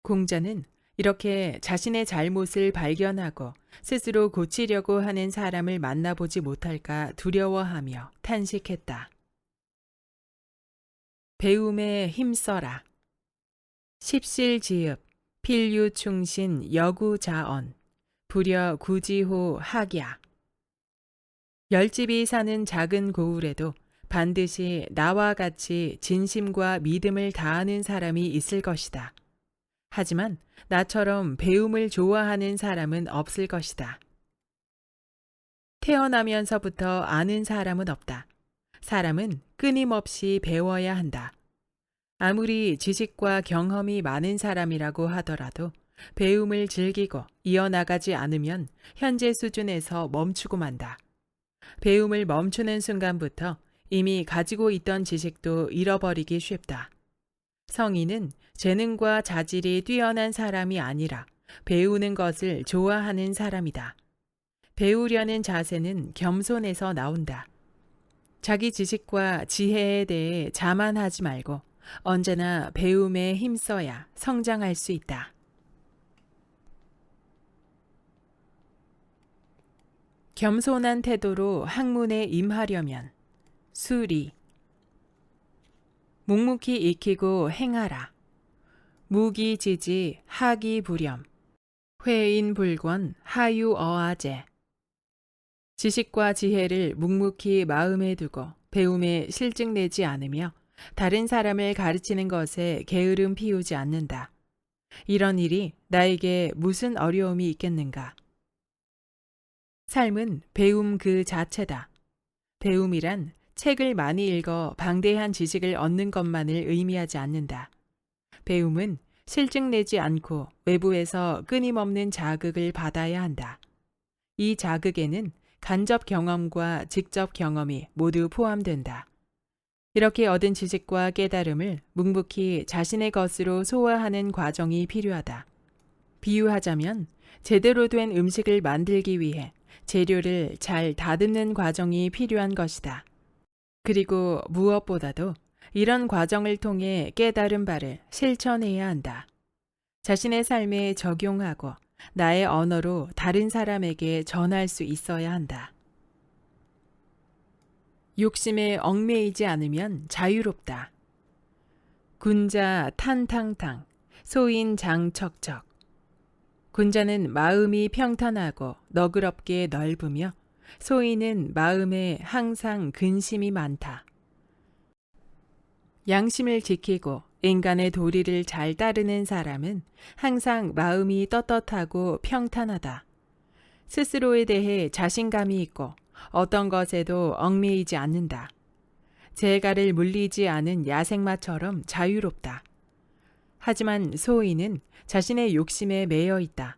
공자는 이렇게 자신의 잘못을 발견하고 스스로 고치려고 하는 사람을 만나보지 못할까 두려워하며 탄식했다. 배움에 힘써라. 십실지읍, 필유충신, 여구자언, 부려 구지호 학야. 열집이 사는 작은 고을에도 반드시 나와 같이 진심과 믿음을 다하는 사람이 있을 것이다. 하지만 나처럼 배움을 좋아하는 사람은 없을 것이다. 태어나면서부터 아는 사람은 없다. 사람은 끊임없이 배워야 한다. 아무리 지식과 경험이 많은 사람이라고 하더라도 배움을 즐기고 이어나가지 않으면 현재 수준에서 멈추고 만다. 배움을 멈추는 순간부터 이미 가지고 있던 지식도 잃어버리기 쉽다. 성인은 재능과 자질이 뛰어난 사람이 아니라 배우는 것을 좋아하는 사람이다. 배우려는 자세는 겸손에서 나온다. 자기 지식과 지혜에 대해 자만하지 말고 언제나 배움에 힘써야 성장할 수 있다. 겸손한 태도로 학문에 임하려면 수리. 묵묵히 익히고 행하라. 무기지지 하기불염. 회인불권 하유어아제. 지식과 지혜를 묵묵히 마음에 두고 배움에 실증내지 않으며 다른 사람을 가르치는 것에 게으름 피우지 않는다. 이런 일이 나에게 무슨 어려움이 있겠는가? 삶은 배움 그 자체다. 배움이란 책을 많이 읽어 방대한 지식을 얻는 것만을 의미하지 않는다. 배움은 실증내지 않고 외부에서 끊임없는 자극을 받아야 한다. 이 자극에는 간접 경험과 직접 경험이 모두 포함된다. 이렇게 얻은 지식과 깨달음을 묵묵히 자신의 것으로 소화하는 과정이 필요하다. 비유하자면 제대로 된 음식을 만들기 위해 재료를 잘 다듬는 과정이 필요한 것이다. 그리고 무엇보다도 이런 과정을 통해 깨달은 바를 실천해야 한다. 자신의 삶에 적용하고 나의 언어로 다른 사람에게 전할 수 있어야 한다. 욕심에 얽매이지 않으면 자유롭다. 군자 탄탕탕, 소인 장척척. 군자는 마음이 평탄하고 너그럽게 넓으며 소인은 마음에 항상 근심이 많다. 양심을 지키고 인간의 도리를 잘 따르는 사람은 항상 마음이 떳떳하고 평탄하다. 스스로에 대해 자신감이 있고 어떤 것에도 얽매이지 않는다. 재갈을 물리지 않은 야생마처럼 자유롭다. 하지만 소인은 자신의 욕심에 매여 있다.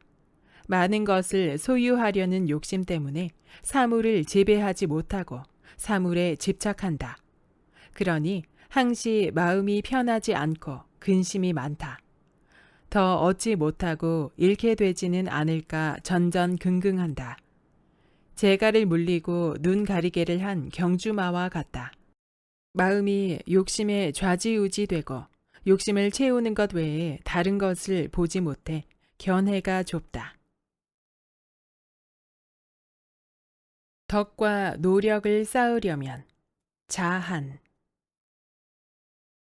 많은 것을 소유하려는 욕심 때문에 사물을 재배하지 못하고 사물에 집착한다. 그러니 항시 마음이 편하지 않고 근심이 많다. 더 얻지 못하고 잃게 되지는 않을까 전전긍긍한다. 재갈을 물리고 눈 가리개를 한 경주마와 같다. 마음이 욕심에 좌지우지되고 욕심을 채우는 것 외에 다른 것을 보지 못해 견해가 좁다. 덕과 노력을 쌓으려면 자한.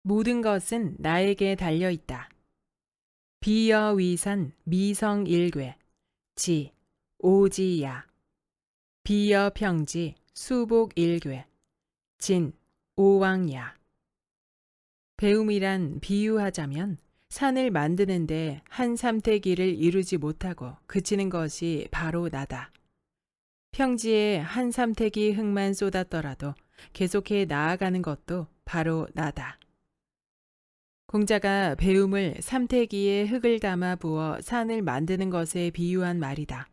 모든 것은 나에게 달려 있다. 비여위산 미성일괴 지 오지야. 비여평지 수복일괴 진 오왕야. 배움이란 비유하자면 산을 만드는데 한 삼태기를 이루지 못하고 그치는 것이 바로 나다. 평지에 한 삼태기 흙만 쏟았더라도 계속해 나아가는 것도 바로 나다. 공자가 배움을 삼태기에 흙을 담아 부어 산을 만드는 것에 비유한 말이다.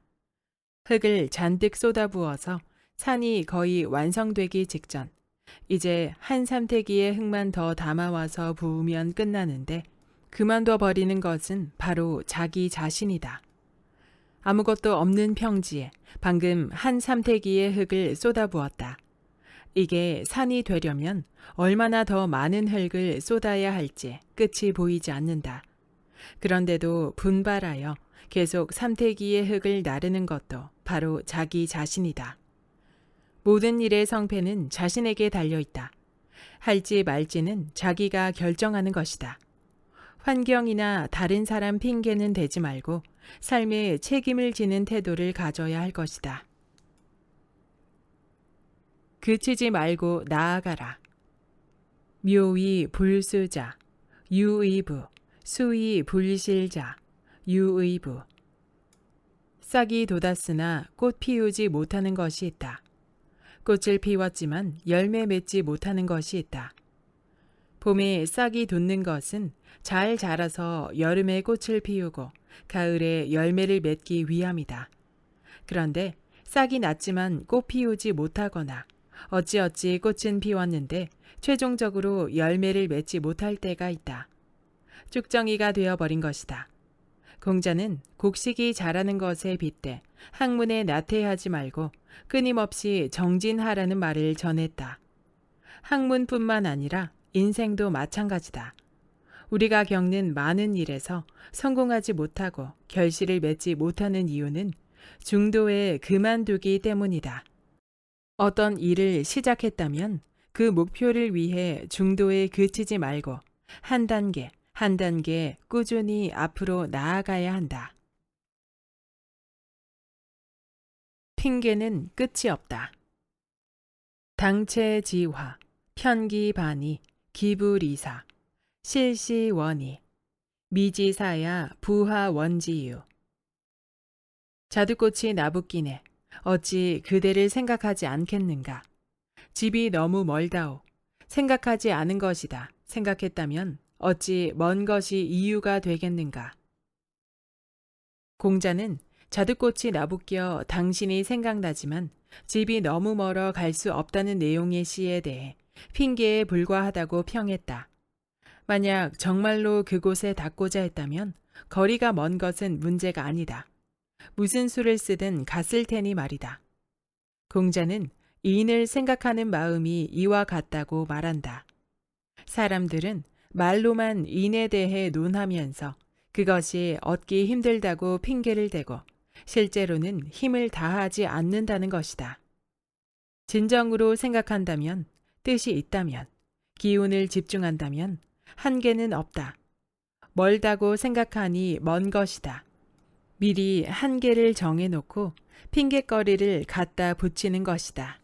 흙을 잔뜩 쏟아부어서 산이 거의 완성되기 직전, 이제 한 삼태기의 흙만 더 담아와서 부으면 끝나는데 그만둬 버리는 것은 바로 자기 자신이다. 아무것도 없는 평지에 방금 한 삼태기의 흙을 쏟아부었다. 이게 산이 되려면 얼마나 더 많은 흙을 쏟아야 할지 끝이 보이지 않는다. 그런데도 분발하여 계속 삼태기의 흙을 나르는 것도 바로 자기 자신이다. 모든 일의 성패는 자신에게 달려있다. 할지 말지는 자기가 결정하는 것이다. 환경이나 다른 사람 핑계는 대지 말고 삶에 책임을 지는 태도를 가져야 할 것이다. 그치지 말고 나아가라. 묘의 불수자, 유의부, 수의 불실자, 유의부. 싹이 돋았으나 꽃 피우지 못하는 것이 있다. 꽃을 피웠지만 열매 맺지 못하는 것이 있다. 봄에 싹이 돋는 것은 잘 자라서 여름에 꽃을 피우고 가을에 열매를 맺기 위함이다. 그런데 싹이 났지만 꽃 피우지 못하거나 어찌어찌 꽃은 피웠는데 최종적으로 열매를 맺지 못할 때가 있다. 쭉정이가 되어버린 것이다. 공자는 곡식이 자라는 것에 빗대 학문에 나태하지 말고 끊임없이 정진하라는 말을 전했다. 학문뿐만 아니라 인생도 마찬가지다. 우리가 겪는 많은 일에서 성공하지 못하고 결실을 맺지 못하는 이유는 중도에 그만두기 때문이다. 어떤 일을 시작했다면 그 목표를 위해 중도에 그치지 말고 한 단계 한 단계 꾸준히 앞으로 나아가야 한다. 핑계는 끝이 없다. 당체지화, 편기반이, 기불이사, 실시원이, 미지사야 부하원지유. 자두꽃이 나붓기네. 어찌 그대를 생각하지 않겠는가. 집이 너무 멀다오. 생각하지 않은 것이다. 생각했다면 어찌 먼 것이 이유가 되겠는가. 공자는 자두꽃이 나붓겨 당신이 생각나지만 집이 너무 멀어 갈 수 없다는 내용의 시에 대해 핑계에 불과하다고 평했다. 만약 정말로 그곳에 닿고자 했다면 거리가 먼 것은 문제가 아니다. 무슨 수를 쓰든 갔을 테니 말이다. 공자는 이인을 생각하는 마음이 이와 같다고 말한다. 사람들은 말로만 인에 대해 논하면서 그것이 얻기 힘들다고 핑계를 대고 실제로는 힘을 다하지 않는다는 것이다. 진정으로 생각한다면, 뜻이 있다면, 기운을 집중한다면 한계는 없다. 멀다고 생각하니 먼 것이다. 미리 한계를 정해놓고 핑계거리를 갖다 붙이는 것이다.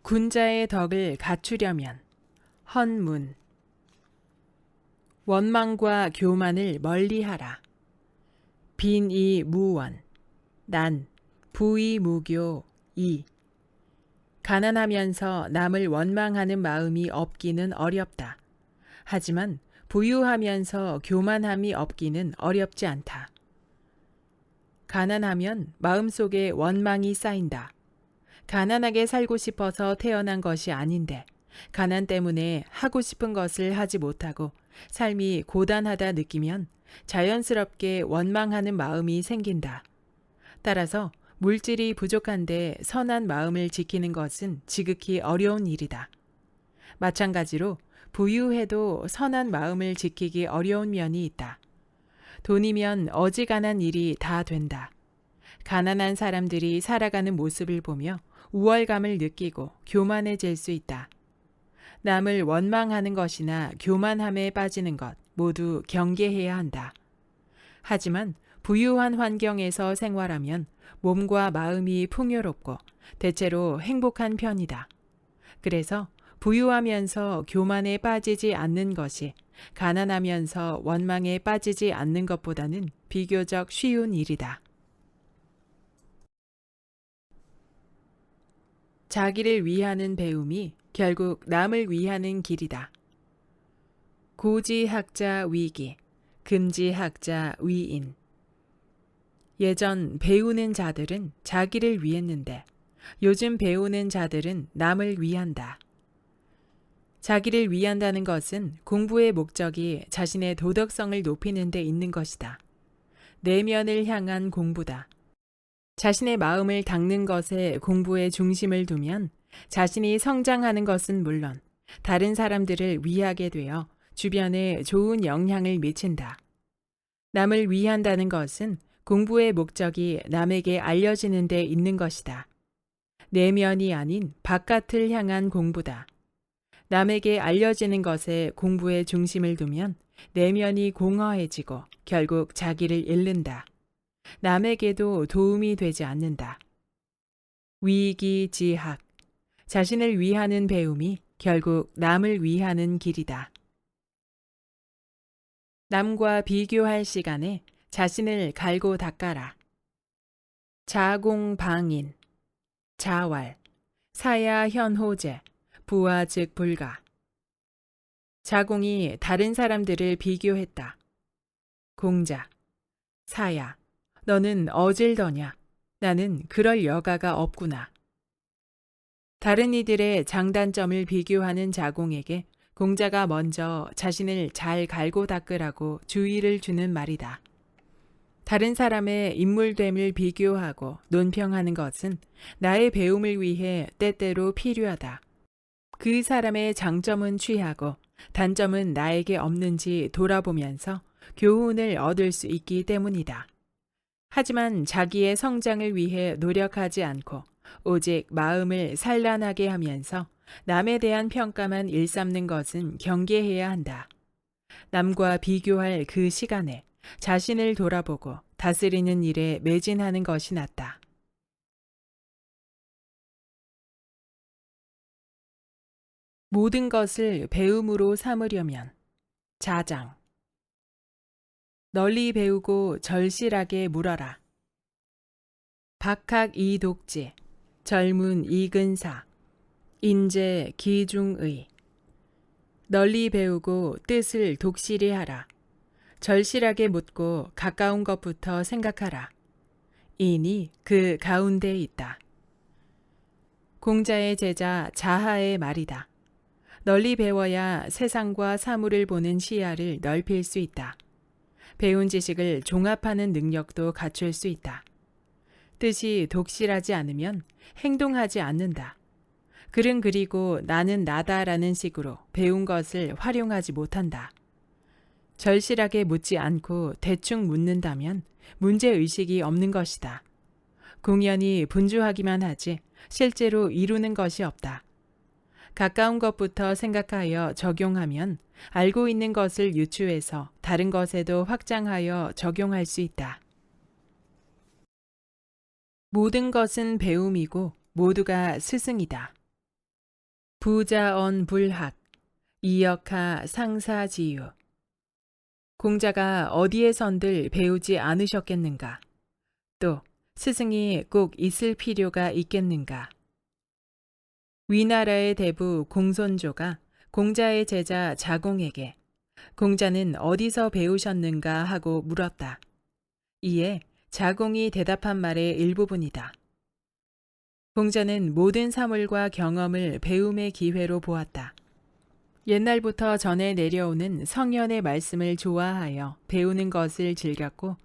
군자의 덕을 갖추려면 헌문. 원망과 교만을 멀리하라. 빈이 무원, 난, 부이 무교, 이. 가난하면서 남을 원망하는 마음이 없기는 어렵다. 하지만 부유하면서 교만함이 없기는 어렵지 않다. 가난하면 마음속에 원망이 쌓인다. 가난하게 살고 싶어서 태어난 것이 아닌데 가난 때문에 하고 싶은 것을 하지 못하고 삶이 고단하다 느끼면 자연스럽게 원망하는 마음이 생긴다. 따라서 물질이 부족한데 선한 마음을 지키는 것은 지극히 어려운 일이다. 마찬가지로 부유해도 선한 마음을 지키기 어려운 면이 있다. 돈이면 어지간한 일이 다 된다. 가난한 사람들이 살아가는 모습을 보며 우월감을 느끼고 교만해질 수 있다. 남을 원망하는 것이나 교만함에 빠지는 것 모두 경계해야 한다. 하지만 부유한 환경에서 생활하면 몸과 마음이 풍요롭고 대체로 행복한 편이다. 그래서 부유하면서 교만에 빠지지 않는 것이 가난하면서 원망에 빠지지 않는 것보다는 비교적 쉬운 일이다. 자기를 위하는 배움이 결국 남을 위하는 길이다. 고지학자 위기, 금지학자 위인. 예전 배우는 자들은 자기를 위했는데 요즘 배우는 자들은 남을 위한다. 자기를 위한다는 것은 공부의 목적이 자신의 도덕성을 높이는 데 있는 것이다. 내면을 향한 공부다. 자신의 마음을 닦는 것에 공부의 중심을 두면 자신이 성장하는 것은 물론 다른 사람들을 위하게 되어 주변에 좋은 영향을 미친다. 남을 위한다는 것은 공부의 목적이 남에게 알려지는 데 있는 것이다. 내면이 아닌 바깥을 향한 공부다. 남에게 알려지는 것에 공부의 중심을 두면 내면이 공허해지고 결국 자기를 잃는다. 남에게도 도움이 되지 않는다. 위기지학, 자신을 위하는 배움이 결국 남을 위하는 길이다. 남과 비교할 시간에 자신을 갈고 닦아라. 자공방인, 자왈, 사야현호제, 부하 즉 불가. 자공이 다른 사람들을 비교했다. 공자, 사야, 너는 어질더냐? 나는 그럴 여가가 없구나. 다른 이들의 장단점을 비교하는 자공에게 공자가 먼저 자신을 잘 갈고 닦으라고 주의를 주는 말이다. 다른 사람의 인물됨을 비교하고 논평하는 것은 나의 배움을 위해 때때로 필요하다. 그 사람의 장점은 취하고 단점은 나에게 없는지 돌아보면서 교훈을 얻을 수 있기 때문이다. 하지만 자기의 성장을 위해 노력하지 않고 오직 마음을 산란하게 하면서 남에 대한 평가만 일삼는 것은 경계해야 한다. 남과 비교할 그 시간에 자신을 돌아보고 다스리는 일에 매진하는 것이 낫다. 모든 것을 배움으로 삼으려면 자장. 널리 배우고 절실하게 물어라. 박학 이독지, 젊은 이근사, 인재 기중의. 널리 배우고 뜻을 독실히 하라. 절실하게 묻고 가까운 것부터 생각하라. 인이 그 가운데에 있다. 공자의 제자 자하의 말이다. 널리 배워야 세상과 사물을 보는 시야를 넓힐 수 있다. 배운 지식을 종합하는 능력도 갖출 수 있다. 뜻이 독실하지 않으면 행동하지 않는다. 글은 그리고 나는 나다라는 식으로 배운 것을 활용하지 못한다. 절실하게 묻지 않고 대충 묻는다면 문제의식이 없는 것이다. 공연히 분주하기만 하지 실제로 이루는 것이 없다. 가까운 것부터 생각하여 적용하면 알고 있는 것을 유추해서 다른 것에도 확장하여 적용할 수 있다. 모든 것은 배움이고 모두가 스승이다. 부자언 불학, 이역하 상사지유. 공자가 어디에선들 배우지 않으셨겠는가? 또 스승이 꼭 있을 필요가 있겠는가? 위나라의 대부 공손조가 공자의 제자 자공에게 공자는 어디서 배우셨는가 하고 물었다. 이에 자공이 대답한 말의 일부분이다. 공자는 모든 사물과 경험을 배움의 기회로 보았다. 옛날부터 전해 내려오는 성현의 말씀을 좋아하여 배우는 것을 즐겼고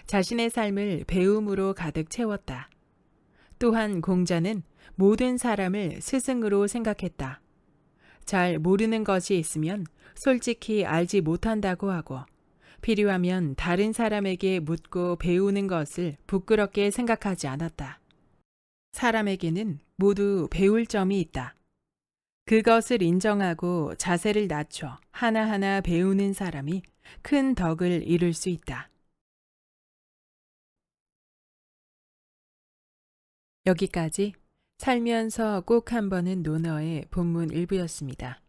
자신의 삶을 배움으로 가득 채웠다. 또한 공자는 모든 사람을 스승으로 생각했다. 잘 모르는 것이 있으면 솔직히 알지 못한다고 하고 필요하면 다른 사람에게 묻고 배우는 것을 부끄럽게 생각하지 않았다. 사람에게는 모두 배울 점이 있다. 그것을 인정하고 자세를 낮춰 하나하나 배우는 사람이 큰 덕을 이룰 수 있다. 여기까지 살면서 꼭 한 번은 논어의 본문 일부였습니다.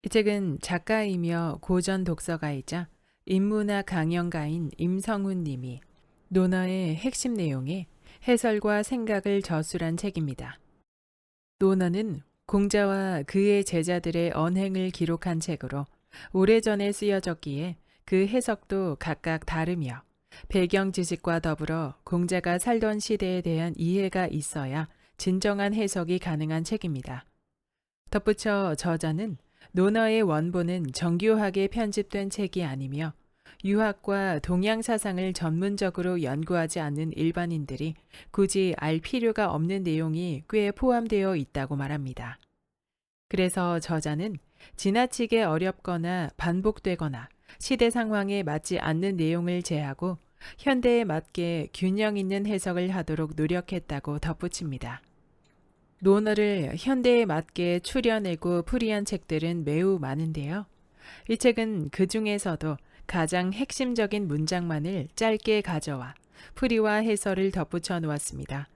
이 책은 작가이며 고전 독서가이자 인문학 강연가인 임성훈 님이 논어의 핵심 내용에 해설과 생각을 저술한 책입니다. 논어는 공자와 그의 제자들의 언행을 기록한 책으로 오래전에 쓰여졌기에 그 해석도 각각 다르며 배경 지식과 더불어 공자가 살던 시대에 대한 이해가 있어야 진정한 해석이 가능한 책입니다. 덧붙여 저자는 논어의 원본은 정교하게 편집된 책이 아니며 유학과 동양 사상을 전문적으로 연구하지 않는 일반인들이 굳이 알 필요가 없는 내용이 꽤 포함되어 있다고 말합니다. 그래서 저자는 지나치게 어렵거나 반복되거나 시대 상황에 맞지 않는 내용을 제하고 현대에 맞게 균형 있는 해석을 하도록 노력했다고 덧붙입니다. 논어를 현대에 맞게 추려내고 풀이한 책들은 매우 많은데요. 이 책은 그 중에서도 가장 핵심적인 문장만을 짧게 가져와 풀이와 해설을 덧붙여 놓았습니다.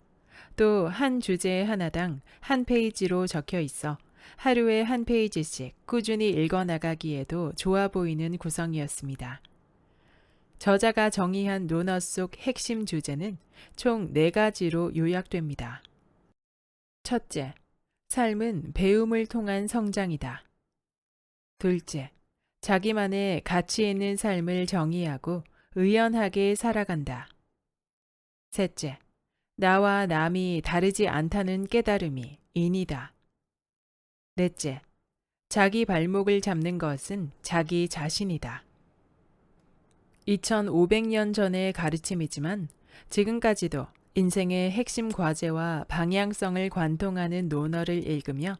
또 한 주제 하나당 한 페이지로 적혀 있어 하루에 한 페이지씩 꾸준히 읽어나가기에도 좋아 보이는 구성이었습니다. 저자가 정의한 논어 속 핵심 주제는 총 4가지로 요약됩니다. 첫째, 삶은 배움을 통한 성장이다. 둘째, 자기만의 가치 있는 삶을 정의하고 의연하게 살아간다. 셋째, 나와 남이 다르지 않다는 깨달음이 인이다. 넷째, 자기 발목을 잡는 것은 자기 자신이다. 2500년 전의 가르침이지만 지금까지도 인생의 핵심 과제와 방향성을 관통하는 논어를 읽으며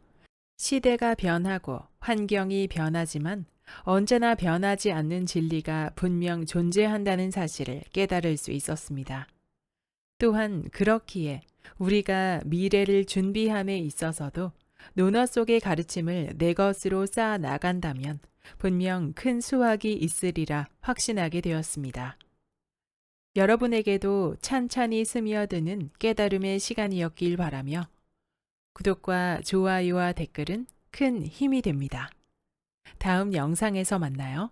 시대가 변하고 환경이 변하지만 언제나 변하지 않는 진리가 분명 존재한다는 사실을 깨달을 수 있었습니다. 또한 그렇기에 우리가 미래를 준비함에 있어서도 논어 속의 가르침을 내 것으로 쌓아 나간다면 분명 큰 수확이 있으리라 확신하게 되었습니다. 여러분에게도 찬찬히 스며드는 깨달음의 시간이었길 바라며 구독과 좋아요와 댓글은 큰 힘이 됩니다. 다음 영상에서 만나요.